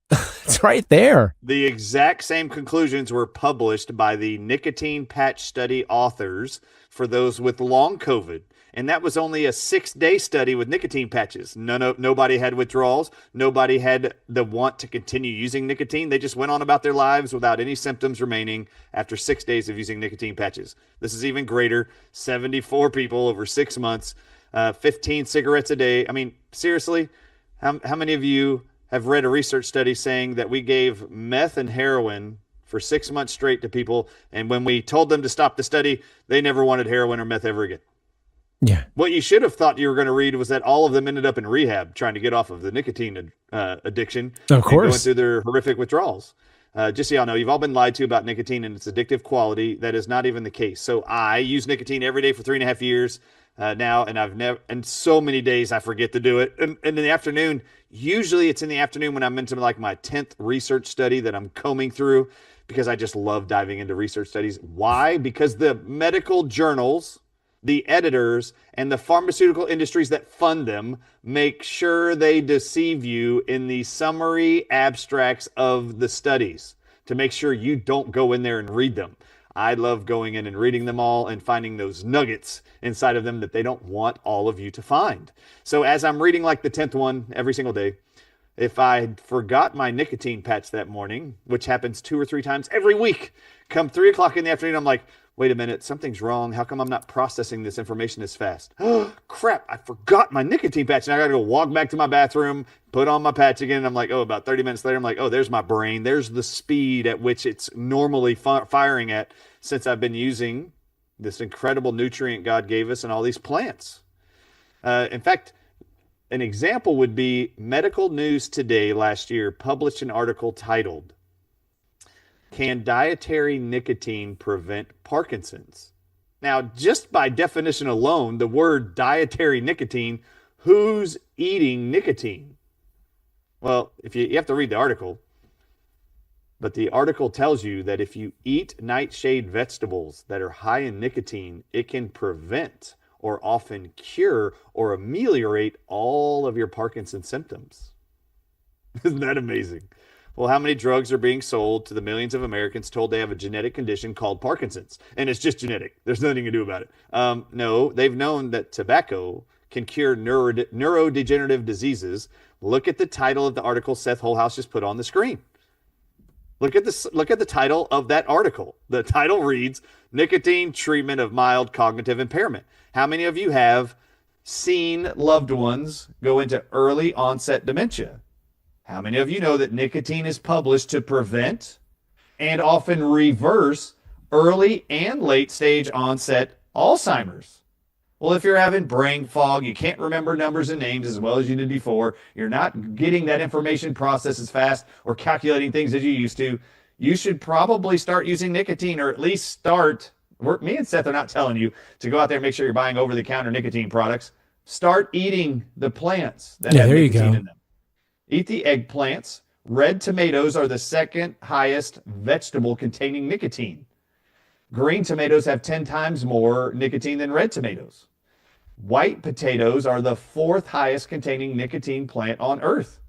A: it's right there.
B: The exact same conclusions were published by the nicotine patch study authors for those with long COVID. And that was only a 6-day study with nicotine patches. Nobody had withdrawals. Nobody had the want to continue using nicotine. They just went on about their lives without any symptoms remaining after 6 days of using nicotine patches. This is even greater. 74 people over 6 months, 15 cigarettes a day. I mean, seriously, how many of you have read a research study saying that we gave meth and heroin for 6 months straight to people, and when we told them to stop the study, they never wanted heroin or meth ever again?
A: Yeah.
B: What you should have thought you were going to read was that all of them ended up in rehab trying to get off of the nicotine addiction.
A: Of course.
B: And going through their horrific withdrawals. Just so y'all know, you've all been lied to about nicotine and its addictive quality. That is not even the case. So I use nicotine every day for 3.5 years. now, and I've never, and so many days I forget to do it. And in the afternoon, usually it's in the afternoon when I'm into like my 10th research study that I'm combing through, because I just love diving into research studies. Why? Because the medical journals, the editors, and the pharmaceutical industries that fund them make sure they deceive you in the summary abstracts of the studies to make sure you don't go in there and read them. I love going in and reading them all and finding those nuggets inside of them that they don't want all of you to find. So as I'm reading like the 10th one every single day, if I forgot my nicotine patch that morning, which happens 2 or 3 times every week, come 3 o'clock in the afternoon, I'm like, wait a minute, something's wrong. How come I'm not processing this information as fast? Oh, crap, I forgot my nicotine patch. And I got to go walk back to my bathroom, put on my patch again. I'm like, about 30 minutes later, I'm like, there's my brain. There's the speed at which it's normally firing at since I've been using this incredible nutrient God gave us and all these plants. In fact, an example would be Medical News Today last year published an article titled, "Can Dietary Nicotine Prevent Parkinson's?" Now, just by definition alone, the word dietary nicotine, who's eating nicotine? Well, if you have to read the article, but the article tells you that if you eat nightshade vegetables that are high in nicotine, it can prevent or often cure or ameliorate all of your Parkinson's symptoms. Isn't that amazing? Well, how many drugs are being sold to the millions of Americans told they have a genetic condition called Parkinson's? And it's just genetic. There's nothing you can do about it. No, they've known that tobacco can cure neurodegenerative diseases. Look at the title of the article Seth Holehouse just put on the screen. Look at this. Look at the title of that article. The title reads, "Nicotine Treatment of Mild Cognitive Impairment." How many of you have seen loved ones go into early onset dementia? How many of you know that nicotine is published to prevent and often reverse early and late stage onset Alzheimer's? Well, if you're having brain fog, you can't remember numbers and names as well as you did before, you're not getting that information processed as fast or calculating things as you used to, you should probably start using nicotine, or at least start. Me and Seth are not telling you to go out there and make sure you're buying over-the-counter nicotine products. Start eating the plants that have nicotine in them. Eat the eggplants. Red tomatoes are the second highest vegetable containing nicotine. Green tomatoes have 10 times more nicotine than red tomatoes. White potatoes are the 4th highest containing nicotine plant on earth.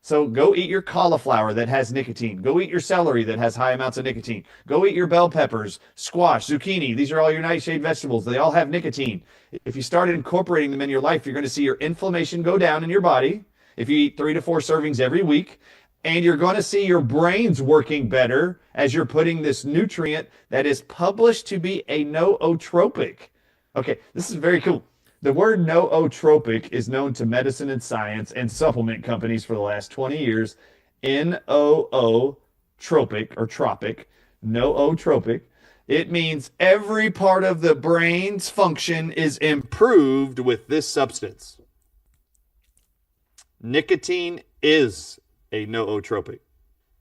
B: So go eat your cauliflower that has nicotine. Go eat your celery that has high amounts of nicotine. Go eat your bell peppers, squash, zucchini. These are all your nightshade vegetables. They all have nicotine. If you started incorporating them in your life, you're going to see your inflammation go down in your body if you eat 3 to 4 servings every week. And you're going to see your brains working better as you're putting this nutrient that is published to be a nootropic. Okay, this is very cool. The word nootropic is known to medicine and science and supplement companies for the last 20 years. Nootropic or tropic, nootropic. It means every part of the brain's function is improved with this substance. Nicotine is a nootropic.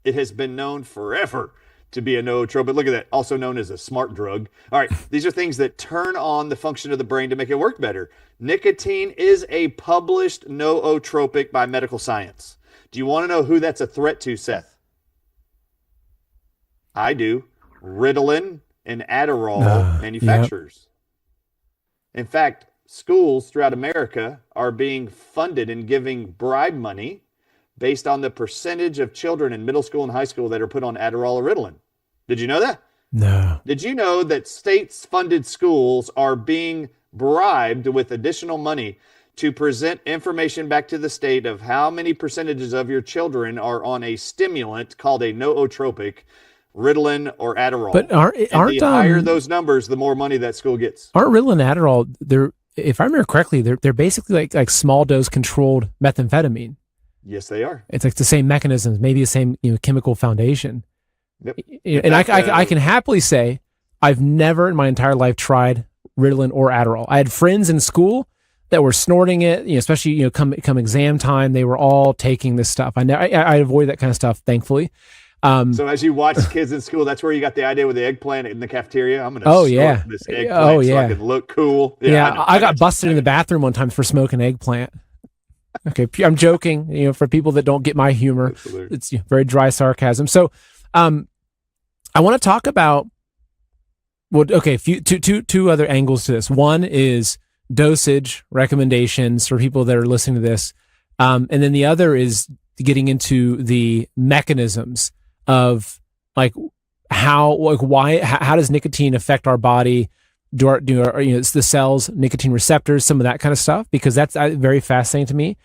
B: It has been known forever to be a nootropic. Look at that. Also known as a smart drug. All right. These are things that turn on the function of the brain to make it work better. Nicotine is a published nootropic by medical science. Do you want to know who that's a threat to, Seth? I do. Ritalin and Adderall manufacturers. Yep. In fact, schools throughout America are being funded and giving bribe money based on the percentage of children in middle school and high school that are put on Adderall or Ritalin. Did you know that?
A: No.
B: Did you know that state-funded schools are being bribed with additional money to present information back to the state of how many percentages of your children are on a stimulant called a nootropic, Ritalin or Adderall?
A: But aren't
B: the higher those numbers, the more money that school gets.
A: Aren't Ritalin and Adderall, if I remember correctly, they're basically like small dose controlled methamphetamine.
B: Yes, they are.
A: It's like the same mechanisms, maybe the same chemical foundation.
B: Yep.
A: And I can happily say I've never in my entire life tried Ritalin or Adderall. I had friends in school that were snorting it, especially come exam time, they were all taking this stuff. I avoid that kind of stuff, thankfully.
B: So as you watch kids in school, that's where you got the idea with the eggplant in the cafeteria. I'm going to
A: Oh
B: snort
A: yeah.
B: this eggplant
A: Oh
B: so I
A: yeah.
B: can look cool.
A: Yeah.
B: I
A: I got
B: you.
A: busted in the bathroom one time for smoking eggplant. Okay, I'm joking. For people that don't get my humor,
B: Absolutely.
A: it's very dry sarcasm. So, I want to talk about two other angles to this. One is dosage recommendations for people that are listening to this, and then the other is getting into the mechanisms of how does nicotine affect our body? It's the cells, nicotine receptors, some of that kind of stuff, because that's very fascinating to me.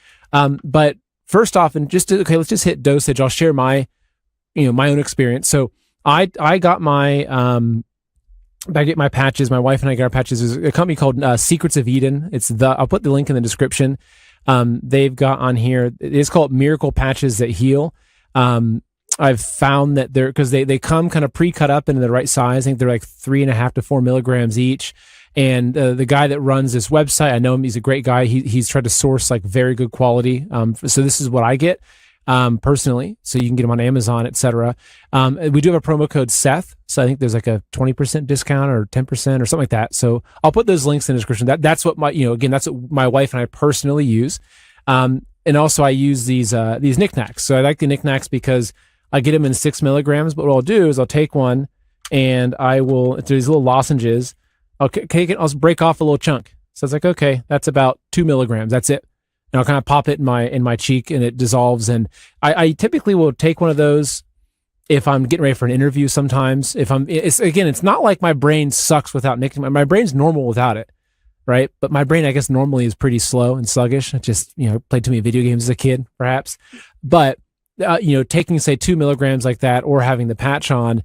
A: But first off, and let's just hit dosage. I'll share my own experience. So I got my patches. My wife and I got our patches. There's a company called Secrets of Eden. I'll put the link in the description. They've got on here, it's called Miracle Patches That Heal. I've found that because they come kind of pre-cut up into the right size. I think they're like 3.5 to 4 milligrams each. And the guy that runs this website, I know him. He's a great guy. He's tried to source like very good quality. So this is what I get personally. So you can get them on Amazon, etc. We do have a promo code Seth. So I think there's like a 20% discount or 10% or something like that. So I'll put those links in the description. That's what that's what my wife and I personally use. And also I use these knickknacks. So I like the knickknacks because I get them in 6 milligrams, but what I'll do is I'll take one and if there's little lozenges, I'll take it, I'll break off a little chunk. So it's like, okay, that's about 2 milligrams. That's it. And I'll kind of pop it in my cheek and it dissolves. And I typically will take one of those if I'm getting ready for an interview sometimes. It's not like my brain sucks without nicotine. My brain's normal without it, right? But my brain, I guess, normally is pretty slow and sluggish. I just, played too many video games as a kid, perhaps. But taking say 2 milligrams like that or having the patch on,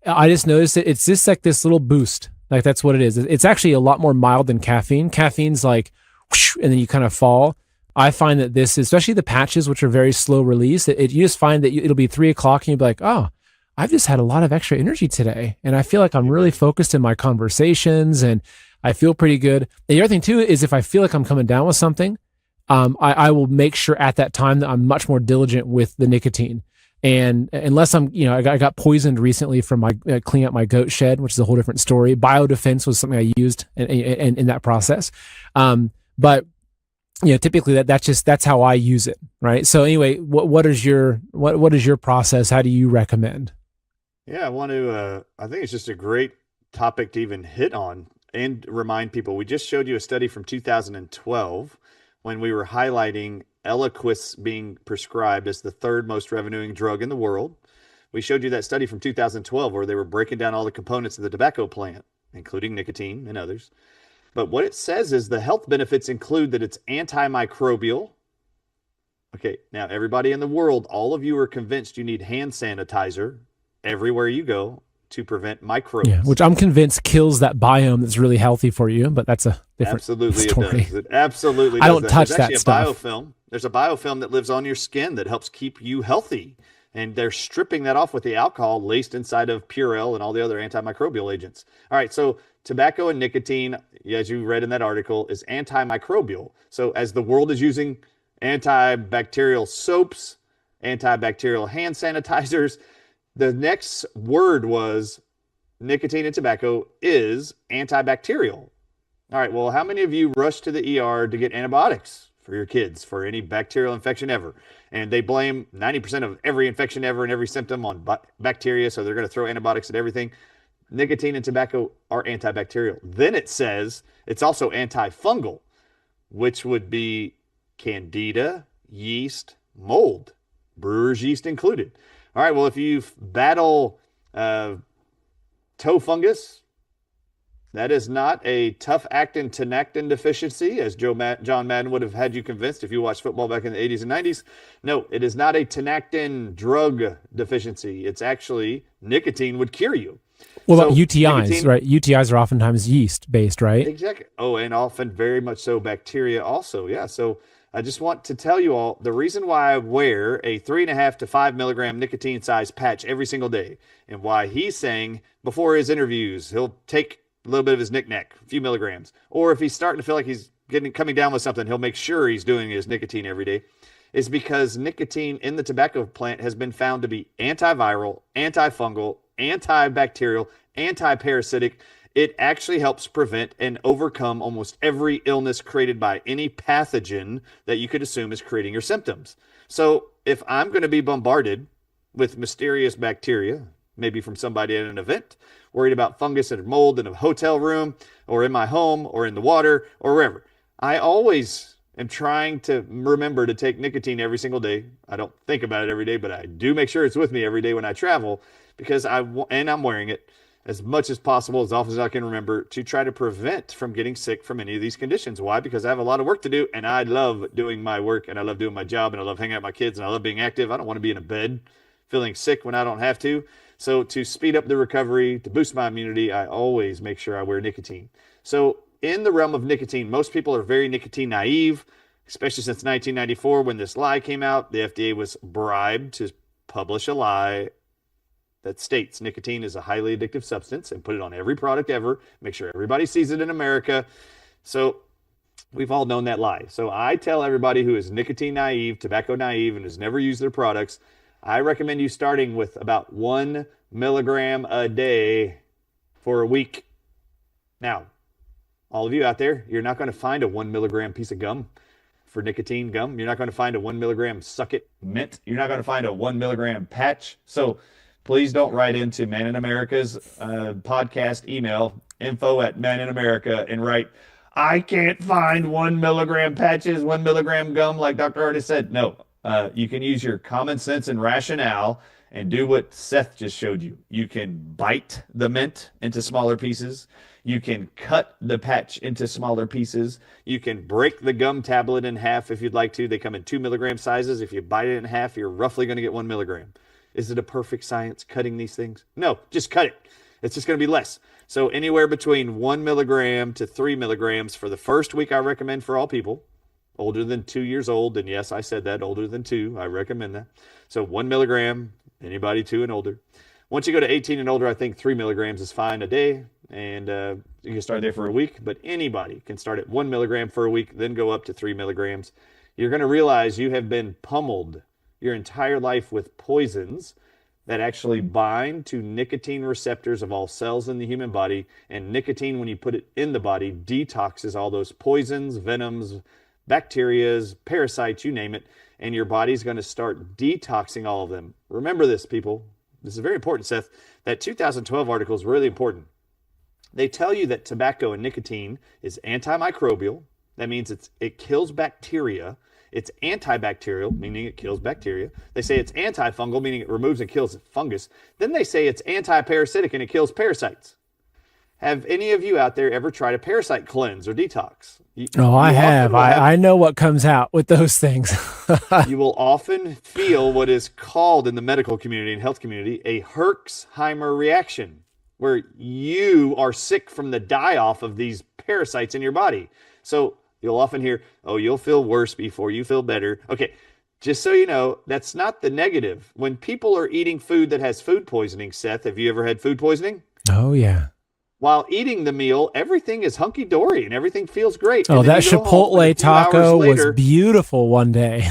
A: I just noticed it's just like this little boost. Like that's what it is. It's actually a lot more mild than caffeine. Caffeine's like, whoosh, and then you kind of fall. I find that this, especially the patches, which are very slow release, you just find that it'll be 3 o'clock and you'll be like, oh, I've just had a lot of extra energy today. And I feel like I'm really focused in my conversations and I feel pretty good. And the other thing too is if I feel like I'm coming down with something, I will make sure at that time that I'm much more diligent with the nicotine. And unless I'm, I got poisoned recently from my cleaning up my goat shed, which is a whole different story. Biodefense was something I used in that process. But typically that's how I use it. Right. So anyway, what is your process? How do you recommend?
B: Yeah, I want to, I think it's just a great topic to even hit on and remind people. We just showed you a study from 2012 when we were highlighting Eliquis being prescribed as the third most revenuing drug in the world. We showed you that study from 2012 where they were breaking down all the components of the tobacco plant, including nicotine and others. But what it says is the health benefits include that it's antimicrobial. Okay, now everybody in the world, all of you are convinced you need hand sanitizer everywhere you go to prevent microbes.
A: Yeah, which I'm convinced kills that biome that's really healthy for you, but that's a different story.
B: It does. It absolutely does.
A: I don't touch that stuff.
B: There's a biofilm that lives on your skin that helps keep you healthy. And they're stripping that off with the alcohol laced inside of Purell and all the other antimicrobial agents. All right, so tobacco and nicotine, as you read in that article, is antimicrobial. So as the world is using antibacterial soaps, antibacterial hand sanitizers, the next word was nicotine and tobacco is antibacterial. All right, well, how many of you rush to the ER to get antibiotics for your kids for any bacterial infection ever? And they blame 90% of every infection ever and every symptom on bacteria, so they're going to throw antibiotics at everything. Nicotine and tobacco are antibacterial. Then it says it's also antifungal, which would be candida, yeast, mold, brewer's yeast included. All right, well, if you battle toe fungus, that is not a tough actin tenactin deficiency, as John Madden would have had you convinced if you watched football back in the 80s and 90s. No, it is not a tenactin drug deficiency. It's actually nicotine would cure you.
A: Well, about UTIs, right? UTIs are oftentimes yeast-based, right?
B: Exactly. Oh, and often very much so bacteria also, yeah. So I just want to tell you all the reason why I wear a 3.5 to 5 milligram nicotine size patch every single day, and why he's saying before his interviews he'll take a little bit of his knick-knack, a few milligrams, or if he's starting to feel like he's coming down with something, he'll make sure he's doing his nicotine every day, is because nicotine in the tobacco plant has been found to be antiviral, antifungal, antibacterial, antiparasitic. It actually helps prevent and overcome almost every illness created by any pathogen that you could assume is creating your symptoms. So if I'm going to be bombarded with mysterious bacteria, maybe from somebody at an event, worried about fungus and mold in a hotel room or in my home or in the water or wherever, I always am trying to remember to take nicotine every single day. I don't think about it every day, but I do make sure it's with me every day when I travel, because I'm wearing it as much as possible, as often as I can remember, to try to prevent from getting sick from any of these conditions. Why? Because I have a lot of work to do, and I love doing my work, and I love doing my job, and I love hanging out with my kids, and I love being active. I don't want to be in a bed feeling sick when I don't have to. So to speed up the recovery, to boost my immunity, I always make sure I wear nicotine. So in the realm of nicotine, most people are very nicotine naive, especially since 1994 when this lie came out. The FDA was bribed to publish a lie that states nicotine is a highly addictive substance and put it on every product ever. Make sure everybody sees it in America. So we've all known that lie. So I tell everybody who is nicotine naive, tobacco naive, and has never used their products, I recommend you starting with about 1 milligram a day for a week. Now, all of you out there, you're not going to find a 1 milligram piece of gum for nicotine gum. You're not going to find a 1 milligram Suck It mint. You're not going to find a 1 milligram patch. So please don't write into Man in America's podcast email, info@maninamerica, and write, I can't find 1 milligram patches, 1 milligram gum like Dr. Ardis said. No, you can use your common sense and rationale and do what Seth just showed you. You can bite the mint into smaller pieces. You can cut the patch into smaller pieces. You can break the gum tablet in half if you'd like to. They come in 2 milligram sizes. If you bite it in half, you're roughly going to get 1 milligram. Is it a perfect science cutting these things? No, just cut it. It's just going to be less. So anywhere between 1 milligram to 3 milligrams for the first week, I recommend for all people older than 2 years old. And yes, I said that, older than 2. I recommend that. So 1 milligram, anybody 2 and older. Once you go to 18 and older, I think 3 milligrams is fine a day. And you can start there for a week. But anybody can start at 1 milligram for a week, then go up to 3 milligrams. You're going to realize you have been pummeled your entire life with poisons that actually bind to nicotine receptors of all cells in the human body. And nicotine, when you put it in the body, detoxes all those poisons, venoms, bacterias, parasites, you name it. And your body's going to start detoxing all of them. Remember this, people. This is very important, Seth. That 2012 article is really important. They tell you that tobacco and nicotine is antimicrobial. That means it kills bacteria. It's antibacterial, meaning it kills bacteria. They say it's antifungal, meaning it removes and kills fungus. Then they say it's antiparasitic and it kills parasites. Have any of you out there ever tried a parasite cleanse or detox?
A: I have. I know what comes out with those things.
B: You will often feel what is called in the medical community and health community a Herxheimer reaction, where you are sick from the die-off of these parasites in your body. So you'll often hear, oh, you'll feel worse before you feel better. Okay, just so you know, that's not the negative. When people are eating food that has food poisoning, Seth, have you ever had food poisoning?
A: Oh, yeah.
B: While eating the meal, everything is hunky-dory and everything feels great.
A: Oh, that Chipotle taco was beautiful one day.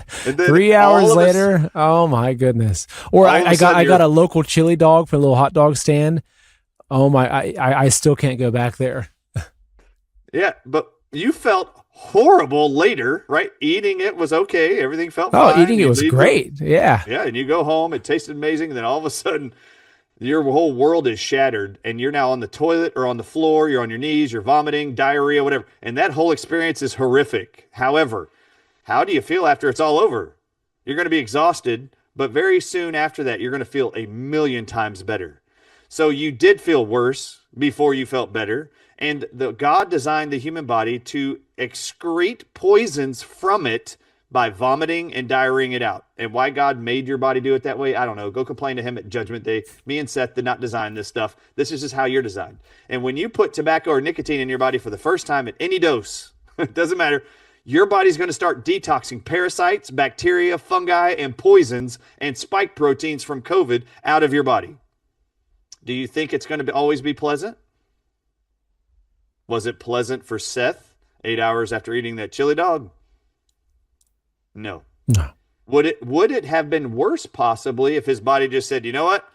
A: 3 hours later, oh my goodness. Or I got a local chili dog from a little hot dog stand. Oh my, I still can't go back there.
B: Yeah, but you felt horrible later, right? Eating it was okay. Everything felt fine.
A: Oh, eating it was great. Yeah.
B: Yeah, and you go home, it tasted amazing, and then all of a sudden your whole world is shattered, and you're now on the toilet or on the floor, you're on your knees, you're vomiting, diarrhea, whatever. And that whole experience is horrific. However, how do you feel after it's all over? You're going to be exhausted, but very soon after that, you're going to feel 1,000,000 times better. So you did feel worse before you felt better. And God designed the human body to excrete poisons from it by vomiting and diarrheaing it out. And why God made your body do it that way, I don't know. Go complain to him at Judgment Day. Me and Seth did not design this stuff. This is just how you're designed. And when you put tobacco or nicotine in your body for the first time at any dose, it doesn't matter, your body's going to start detoxing parasites, bacteria, fungi, and poisons and spike proteins from COVID out of your body. Do you think it's going to always be pleasant? Was it pleasant for Seth 8 hours after eating that chili dog? No.
A: No.
B: Would it have been worse possibly if his body just said, you know what?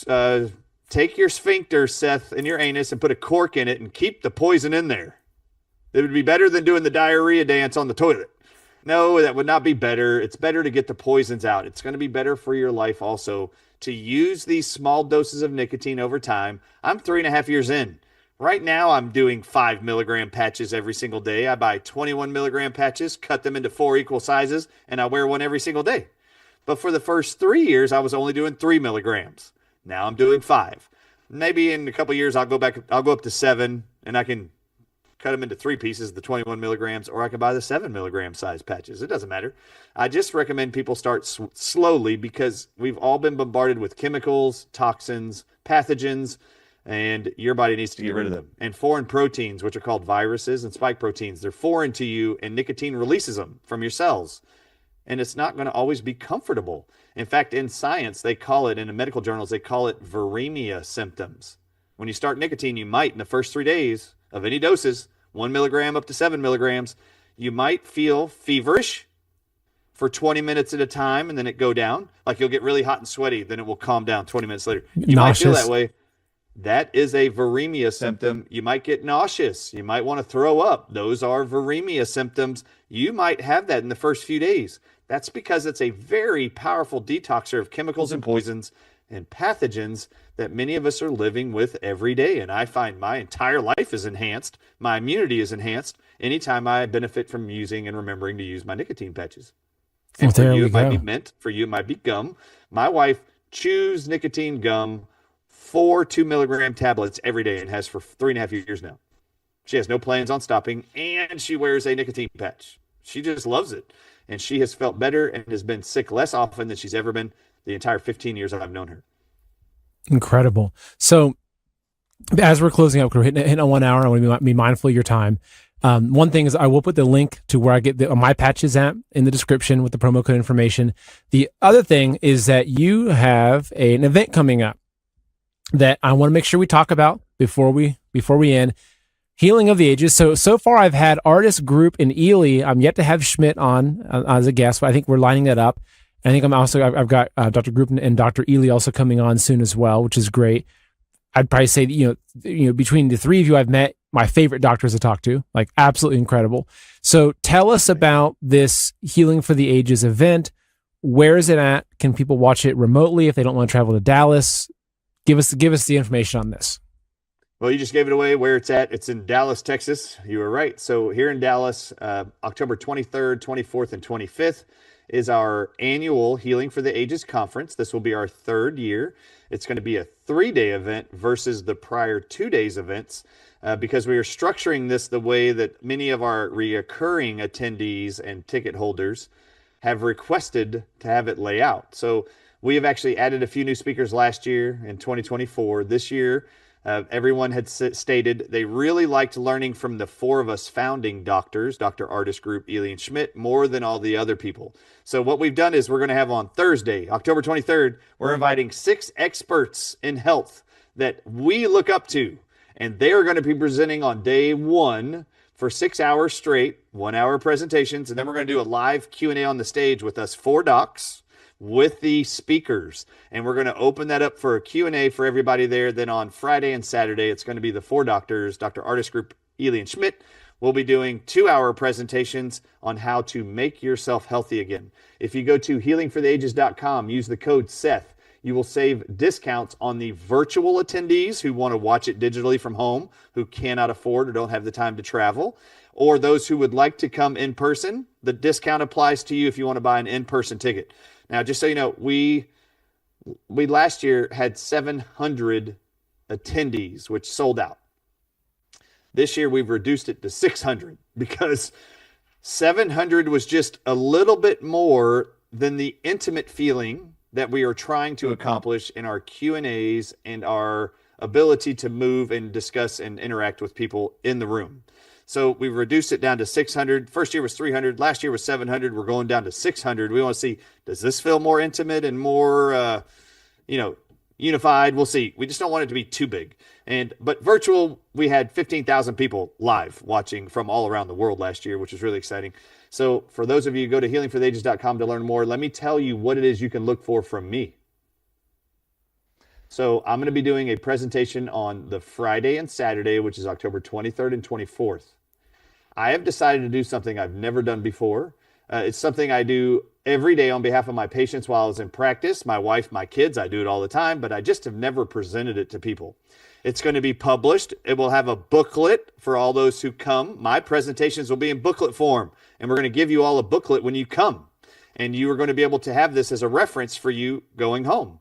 B: Uh, take your sphincter, Seth, in your anus and put a cork in it and keep the poison in there. It would be better than doing the diarrhea dance on the toilet. No, that would not be better. It's better to get the poisons out. It's going to be better for your life also to use these small doses of nicotine over time. I'm 3.5 years in. Right now, I'm doing 5 milligram patches every single day. I buy 21 milligram patches, cut them into 4 equal sizes, and I wear one every single day. But for the first 3 years, I was only doing 3 milligrams. Now I'm doing 5. Maybe in a couple of years, I'll go up to 7, and I can cut them into 3 pieces, the 21 milligrams, or I can buy the 7 milligram size patches. It doesn't matter. I just recommend people start slowly because we've all been bombarded with chemicals, toxins, pathogens, and your body needs to get rid of them. And foreign proteins, which are called viruses and spike proteins, they're foreign to you, and nicotine releases them from your cells. And it's not going to always be comfortable. In fact, in science, they call it, in the medical journals, they call it viremia symptoms. When you start nicotine, you might, in the first 3 days of any doses, 1 milligram up to 7 milligrams, you might feel feverish for 20 minutes at a time, and then it go down. Like you'll get really hot and sweaty, then it will calm down 20 minutes later. You might feel that way. That is a viremia symptom. You might get nauseous. You might want to throw up. Those are viremia symptoms. You might have that in the first few days. That's because it's a very powerful detoxer of chemicals and poisons and pathogens that many of us are living with every day. And I find my entire life is enhanced. My immunity is enhanced anytime I benefit from using and remembering to use my nicotine patches. And for you, it might be mint. For you, it might be gum. My wife chews nicotine gum, 4 2 milligram tablets every day, and has for 3.5 years now. She has no plans on stopping, and she wears a nicotine patch. She just loves it. And she has felt better and has been sick less often than she's ever been the entire 15 years I've known her.
A: Incredible. So as we're closing up, we're hitting on 1 hour. I want to be mindful of your time. One thing is I will put the link to where I get my patches at in the description with the promo code information. The other thing is that you have an event coming up that I want to make sure we talk about before we end. Healing of the Ages. So far I've had Ardis Group and Ely. I'm yet to have Schmidt on as a guest, but I think we're lining that up. I think I've got Dr. Group and Dr. Ely also coming on soon as well, which is great. I'd probably say that, between the three of you I've met, my favorite doctors to talk to, like absolutely incredible. So tell us about this Healing for the Ages event. Where is it at? Can people watch it remotely if they don't want to travel to Dallas? Give us the information on this.
B: Well, you just gave it away where it's at. It's in Dallas, Texas. You were right. So here in Dallas, October 23rd, 24th, and 25th is our annual Healing for the Ages conference. This will be our 3rd year. It's going to be a 3-day event versus the prior 2 days events because we are structuring this the way that many of our reoccurring attendees and ticket holders have requested to have it lay out. So we have actually added a few new speakers last year in 2024. This year, everyone had stated they really liked learning from the 4 of us founding doctors, Dr. Ardis Group, Ely, and Schmidt, more than all the other people. So what we've done is we're going to have on Thursday, October 23rd, we're inviting 6 experts in health that we look up to, and they're going to be presenting on day 1 for 6 hours straight, 1-hour presentations, and then we're going to do a live Q&A on the stage with us 4 docs with the speakers, and we're going to open that up for a Q&A for everybody there. Then on Friday and Saturday, it's going to be the 4 doctors, Dr. Ardis Group, Ely, and Schmidt. We'll be doing 2-hour presentations on how to make yourself healthy again. If you go to healingfortheages.com, use the code Seth, you will save discounts on the virtual attendees who want to watch it digitally from home, who cannot afford or don't have the time to travel, or those who would like to come in person. The discount applies to you if you want to buy an in-person ticket. Now, just so you know, we last year had 700 attendees, which sold out. This year, we've reduced it to 600 because 700 was just a little bit more than the intimate feeling that we are trying to accomplish in our Q&As and our ability to move and discuss and interact with people in the room. So we reduced it down to 600. First year was 300. Last year was 700. We're going down to 600. We want to see, does this feel more intimate and more, unified? We'll see. We just don't want it to be too big. But virtual, we had 15,000 people live watching from all around the world last year, which is really exciting. So for those of you who go to healingfortheages.com to learn more, let me tell you what it is you can look for from me. So I'm going to be doing a presentation on the Friday and Saturday, which is October 23rd and 24th. I have decided to do something I've never done before. It's something I do every day on behalf of my patients while I was in practice, my wife, my kids. I do it all the time, but I just have never presented it to people. It's going to be published. It will have a booklet for all those who come. My presentations will be in booklet form, and we're going to give you all a booklet when you come. And you are going to be able to have this as a reference for you going home.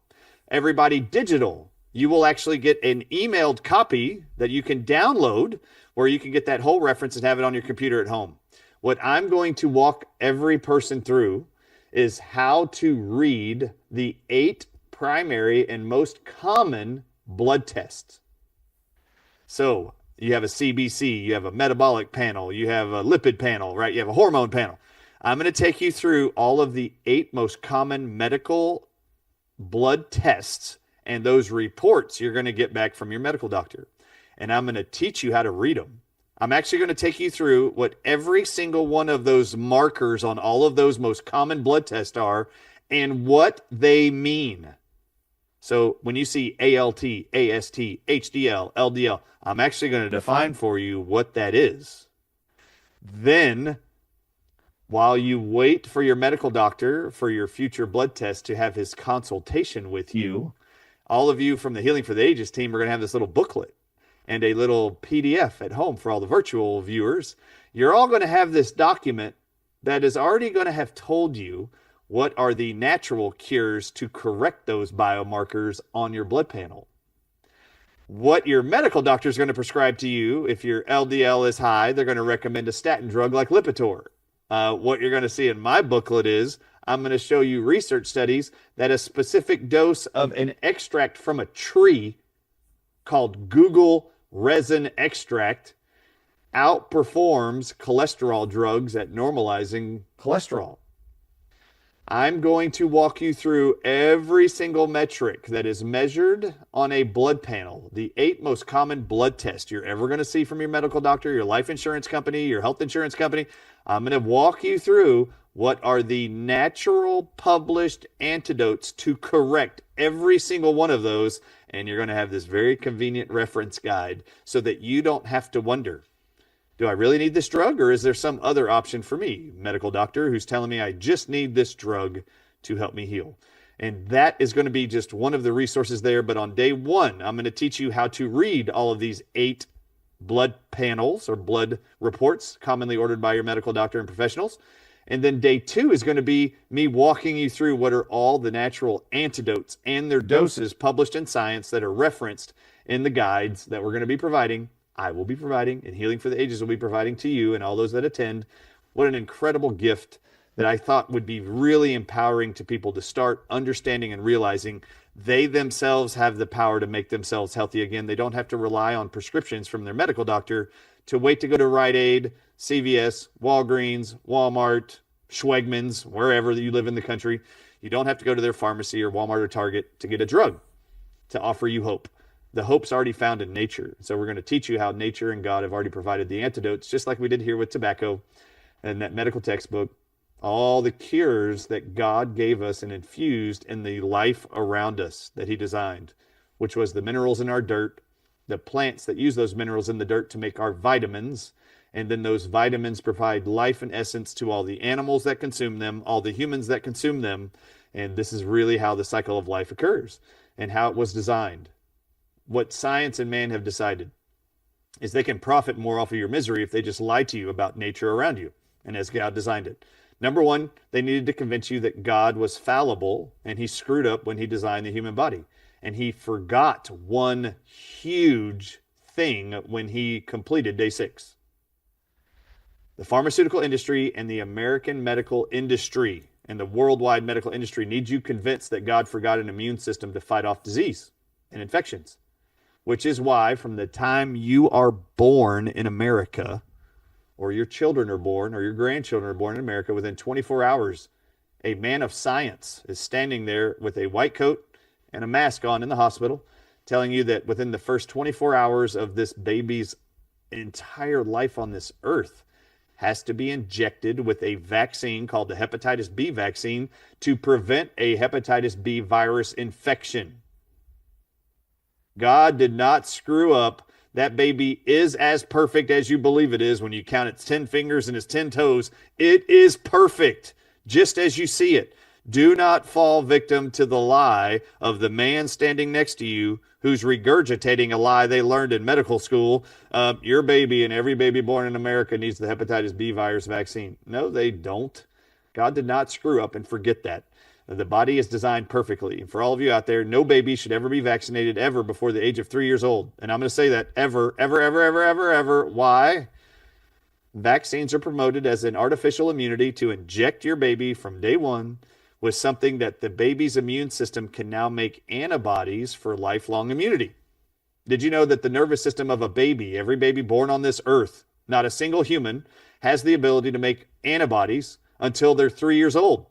B: Everybody digital. You will actually get an emailed copy that you can download where you can get that whole reference and have it on your computer at home. What I'm going to walk every person through is how to read the 8 primary and most common blood tests. So you have a CBC, you have a metabolic panel, you have a lipid panel, right? You have a hormone panel. I'm going to take you through all of the 8 most common medical blood tests and those reports you're going to get back from your medical doctor. And I'm going to teach you how to read them. I'm actually going to take you through what every single one of those markers on all of those most common blood tests are and what they mean. So when you see ALT, AST, HDL, LDL, I'm actually going to define for you what that is. Then, while you wait for your medical doctor for your future blood test to have his consultation with you, all of you from the Healing for the Ages team are going to have this little booklet and a little PDF at home for all the virtual viewers. You're all going to have this document that is already going to have told you what are the natural cures to correct those biomarkers on your blood panel. What your medical doctor is going to prescribe to you, if your LDL is high, they're going to recommend a statin drug like Lipitor. What you're going to see in my booklet is I'm going to show you research studies that a specific dose of an extract from a tree called Google resin extract outperforms cholesterol drugs at normalizing cholesterol. I'm going to walk you through every single metric that is measured on a blood panel, the 8 most common blood tests you're ever going to see from your medical doctor, your life insurance company, your health insurance company. I'm going to walk you through what are the natural published antidotes to correct every single one of those. And you're going to have this very convenient reference guide so that you don't have to wonder, do I really need this drug, or is there some other option for me, medical doctor, who's telling me I just need this drug to help me heal? And that is going to be just one of the resources there. But on day 1, I'm going to teach you how to read all of these 8 blood panels or blood reports commonly ordered by your medical doctor and professionals. And then day 2 is going to be me walking you through what are all the natural antidotes and their doses published in science that are referenced in the guides that we're going to be providing. I will be providing, and Healing for the Ages will be providing to you and all those that attend. What an incredible gift that I thought would be really empowering to people to start understanding and realizing they themselves have the power to make themselves healthy again. They don't have to rely on prescriptions from their medical doctor to wait to go to Rite Aid, CVS, Walgreens, Walmart, Schwegmans, wherever you live in the country. You don't have to go to their pharmacy or Walmart or Target to get a drug to offer you hope. The hope's already found in nature. So we're going to teach you how nature and God have already provided the antidotes, just like we did here with tobacco and that medical textbook. All the cures that God gave us and infused in the life around us that he designed, which was the minerals in our dirt, the plants that use those minerals in the dirt to make our vitamins, and then those vitamins provide life and essence to all the animals that consume them, all the humans that consume them. And this is really how the cycle of life occurs and how it was designed. What science and man have decided is they can profit more off of your misery if they just lie to you about nature around you and as God designed it. Number 1, they needed to convince you that God was fallible and he screwed up when he designed the human body. And he forgot one huge thing when he completed day 6. The pharmaceutical industry and the American medical industry and the worldwide medical industry need you convinced that God forgot an immune system to fight off disease and infections. Which is why from the time you are born in America, or your children are born, or your grandchildren are born in America, within 24 hours, a man of science is standing there with a white coat and a mask on in the hospital, telling you that within the first 24 hours of this baby's entire life on this earth, has to be injected with a vaccine called the hepatitis B vaccine to prevent a hepatitis B virus infection. God did not screw up. That baby is as perfect as you believe it is when you count its 10 fingers and its 10 toes. It is perfect, just as you see it. Do not fall victim to the lie of the man standing next to you who's regurgitating a lie they learned in medical school. Your baby and every baby born in America needs the hepatitis B virus vaccine. No, they don't. God did not screw up and forget that. The body is designed perfectly. And for all of you out there, no baby should ever be vaccinated ever before the age of 3 years old. And I'm going to say that ever, ever, ever, ever, ever, ever. Why? Vaccines are promoted as an artificial immunity to inject your baby from day one with something that the baby's immune system can now make antibodies for lifelong immunity. Did you know that the nervous system of a baby, every baby born on this earth, not a single human, has the ability to make antibodies until they're 3 years old?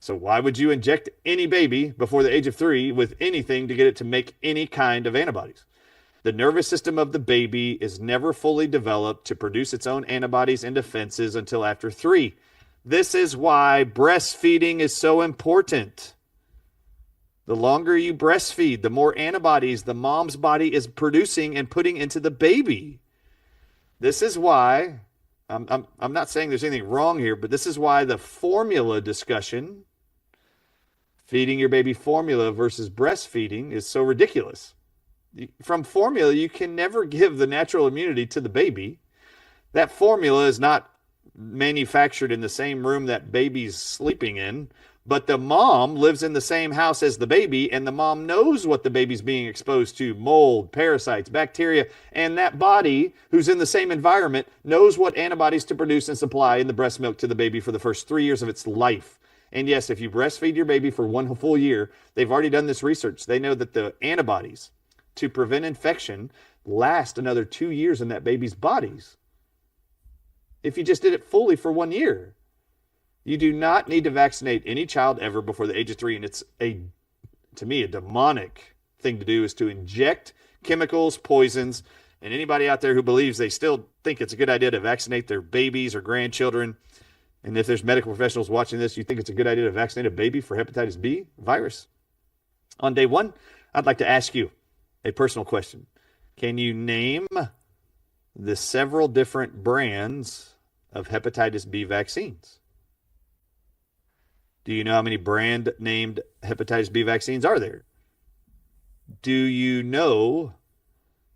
B: So why would you inject any baby before the age of 3 with anything to get it to make any kind of antibodies? The nervous system of the baby is never fully developed to produce its own antibodies and defenses until after 3. This is why breastfeeding is so important. The longer you breastfeed, the more antibodies the mom's body is producing and putting into the baby. This is why, I'm not saying there's anything wrong here, but this is why the formula discussion, feeding your baby formula versus breastfeeding, is so ridiculous. From formula, you can never give the natural immunity to the baby. That formula is not manufactured in the same room that baby's sleeping in, but the mom lives in the same house as the baby, and the mom knows what the baby's being exposed to: mold, parasites, bacteria, and that body, who's in the same environment, knows what antibodies to produce and supply in the breast milk to the baby for the first 3 years of its life. And yes, if you breastfeed your baby for 1 full year, they've already done this research. They know that the antibodies to prevent infection last another 2 years in that baby's bodies if you just did it fully for 1 year. You do not need to vaccinate any child ever before the age of 3. And it's, to me, a demonic thing to do is to inject chemicals, poisons. And anybody out there who believes they still think it's a good idea to vaccinate their babies or grandchildren, and if there's medical professionals watching this, you think it's a good idea to vaccinate a baby for hepatitis B virus? On day 1, I'd like to ask you a personal question. Can you name the several different brands of hepatitis B vaccines? Do you know how many brand named hepatitis B vaccines are there? Do you know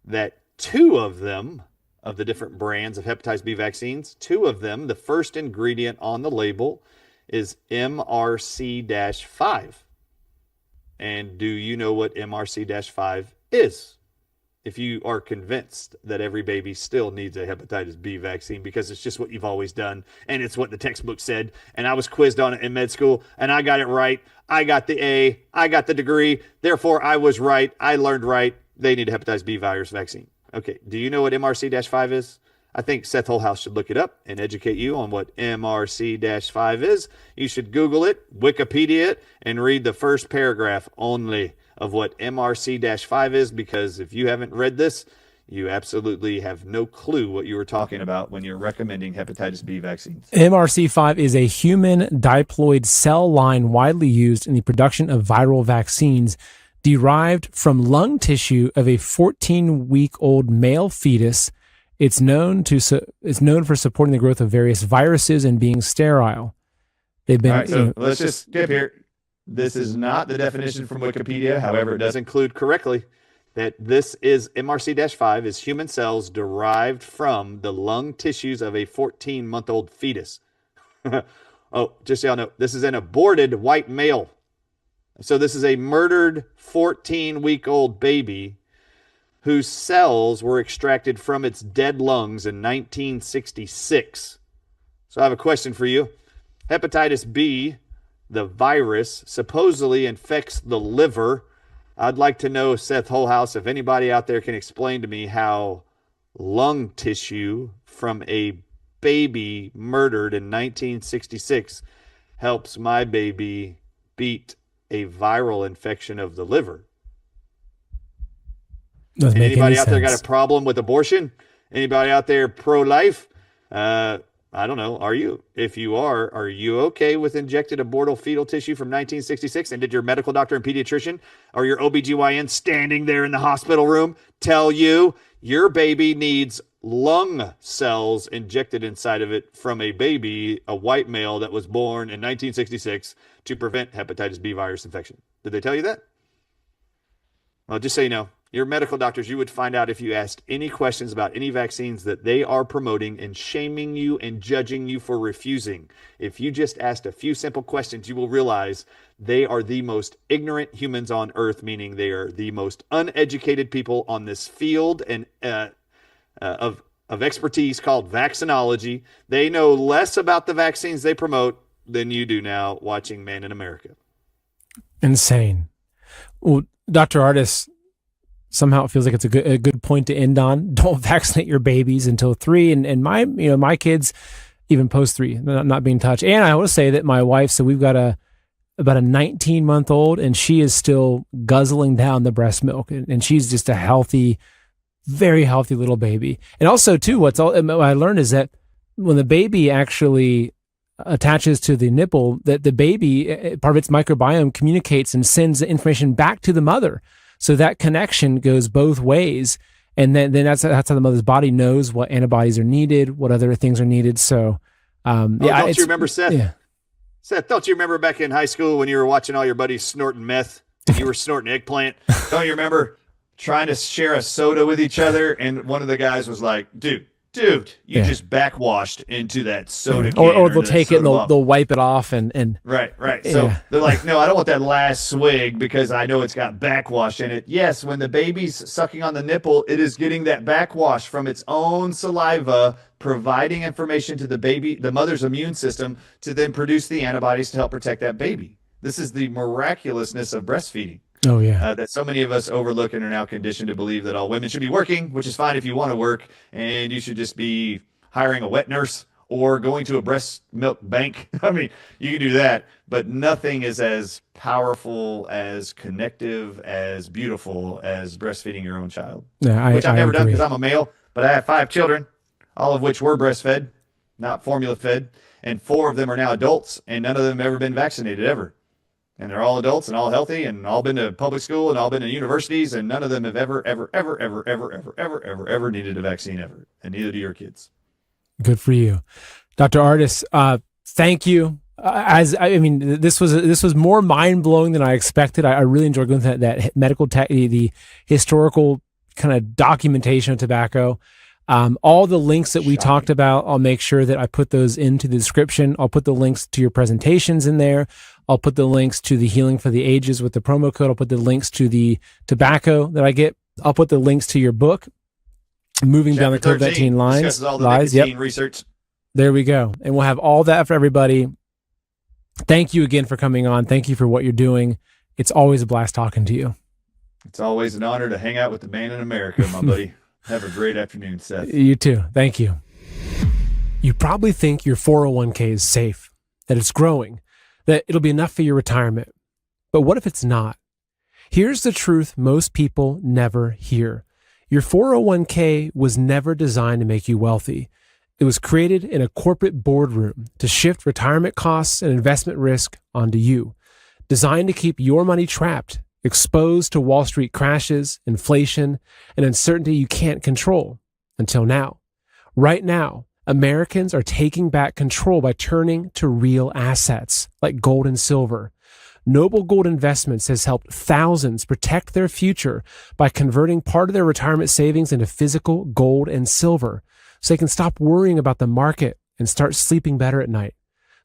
B: that 2 of them, of the different brands of hepatitis B vaccines, 2 of them, the first ingredient on the label is MRC-5. And do you know what MRC-5 is? If you are convinced that every baby still needs a hepatitis B vaccine because it's just what you've always done and it's what the textbook said, and I was quizzed on it in med school and I got it right, I got the A, I got the degree, therefore I was right, I learned right, they need a hepatitis B virus vaccine. Okay, do you know what MRC-5 is? I think Seth Holehouse should look it up and educate you on what MRC-5 is. You should Google it, Wikipedia it, and read the first paragraph only of what MRC-5 is, because if you haven't read this, you absolutely have no clue what you were talking about when you're recommending hepatitis B vaccines.
A: MRC5 is a human diploid cell line widely used in the production of viral vaccines derived from lung tissue of a 14-week-old male fetus. It's known for supporting the growth of various viruses and being sterile. They've been.
B: All right, so let's just skip here. This is not the definition from Wikipedia. However, it does include correctly that this is MRC-5 is human cells derived from the lung tissues of a 14-month-old fetus. Oh, just so y'all know, this is an aborted white male. So this is a murdered 14-week-old baby whose cells were extracted from its dead lungs in 1966. So I have a question for you. Hepatitis B, the virus, supposedly infects the liver. I'd like to know, Seth Holehouse, if anybody out there can explain to me how lung tissue from a baby murdered in 1966 helps my baby beat a viral infection of the liver. Anybody out there got a problem with abortion? Anybody out there pro-life? I don't know. Are you? If you are you okay with injected abortal fetal tissue from 1966? And did your medical doctor and pediatrician or your OBGYN standing there in the hospital room tell you your baby needs lung cells injected inside of it from a baby, a white male that was born in 1966 to prevent hepatitis B virus infection? Did they tell you that? Well, just so you know, your medical doctors, you would find out if you asked any questions about any vaccines that they are promoting and shaming you and judging you for refusing. If you just asked a few simple questions, you will realize they are the most ignorant humans on earth, meaning they are the most uneducated people on this field and of expertise called vaccinology. They know less about the vaccines they promote than you do now watching Man in America.
A: Insane. Well, Dr. Ardis, somehow it feels like it's a good point to end on. Don't vaccinate your babies until 3, and my kids even post 3 not being touched. And I will say that my wife, so we've got about a 19-month-old, and she is still guzzling down the breast milk, and she's just a healthy, very healthy little baby. And also too, what I learned is that when the baby actually attaches to the nipple, that the baby, part of its microbiome, communicates and sends the information back to the mother. So that connection goes both ways. And then that's how the mother's body knows what antibodies are needed, what other things are needed. So,
B: don't you remember, Seth?
A: Yeah.
B: Seth, don't you remember back in high school when you were watching all your buddies snorting meth? You were snorting eggplant. Don't you remember trying to share a soda with each other? And one of the guys was like, dude, you just backwashed into that soda can.
A: Or they'll take it and they'll wipe it off and
B: Right. So they're like, no, I don't want that last swig because I know it's got backwash in it. Yes, when the baby's sucking on the nipple, it is getting that backwash from its own saliva, providing information to the baby, the mother's immune system, to then produce the antibodies to help protect that baby. This is the miraculousness of breastfeeding.
A: Oh, yeah.
B: That so many of us overlook and are now conditioned to believe that all women should be working, which is fine if you want to work, and you should just be hiring a wet nurse or going to a breast milk bank. I mean, you can do that, but nothing is as powerful, as connective, as beautiful as breastfeeding your own child.
A: Yeah,
B: which I've never done
A: agree.
B: because I'm a male, but I have 5 children, all of which were breastfed, not formula fed, and 4 of them are now adults, and none of them have ever been vaccinated ever. And they're all adults and all healthy and all been to public school and all been to universities, and none of them have ever needed a vaccine ever. And neither do your kids.
A: Good for you. Dr. Ardis, thank you. This was more mind-blowing than I expected. I really enjoyed going through that medical the historical kind of documentation of tobacco. All the links that we talked about, I'll make sure that I put those into the description. I'll put the links to your presentations in there. I'll put the links to the Healing for the Ages with the promo code. I'll put the links to the tobacco that I get. I'll put the links to your book, Moving Down the COVID-19 Lies.
B: Yep. Research.
A: There we go. And we'll have all that for everybody. Thank you again for coming on. Thank you for what you're doing. It's always a blast talking to you.
B: It's always an honor to hang out with the man in America, my buddy. Have a great afternoon, Seth.
A: You too. Thank you. You probably think your 401k is safe, that it's growing, that it'll be enough for your retirement. But what if it's not? Here's the truth most people never hear. Your 401k was never designed to make you wealthy. It was created in a corporate boardroom to shift retirement costs and investment risk onto you, designed to keep your money trapped, exposed to Wall Street crashes, inflation, and uncertainty you can't control until now. Right now, Americans are taking back control by turning to real assets like gold and silver. Noble Gold Investments has helped thousands protect their future by converting part of their retirement savings into physical gold and silver so they can stop worrying about the market and start sleeping better at night.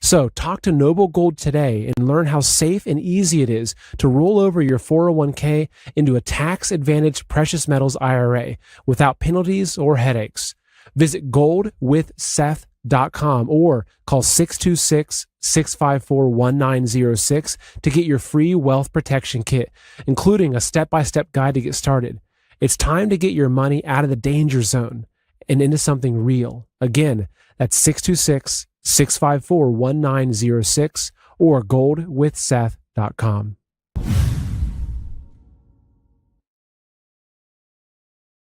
A: So talk to Noble Gold today and learn how safe and easy it is to roll over your 401k into a tax-advantaged precious metals IRA without penalties or headaches. Visit goldwithseth.com or call 626-654-1906 to get your free wealth protection kit, including a step-by-step guide to get started. It's time to get your money out of the danger zone and into something real. Again, that's 626-654-1906 or goldwithseth.com.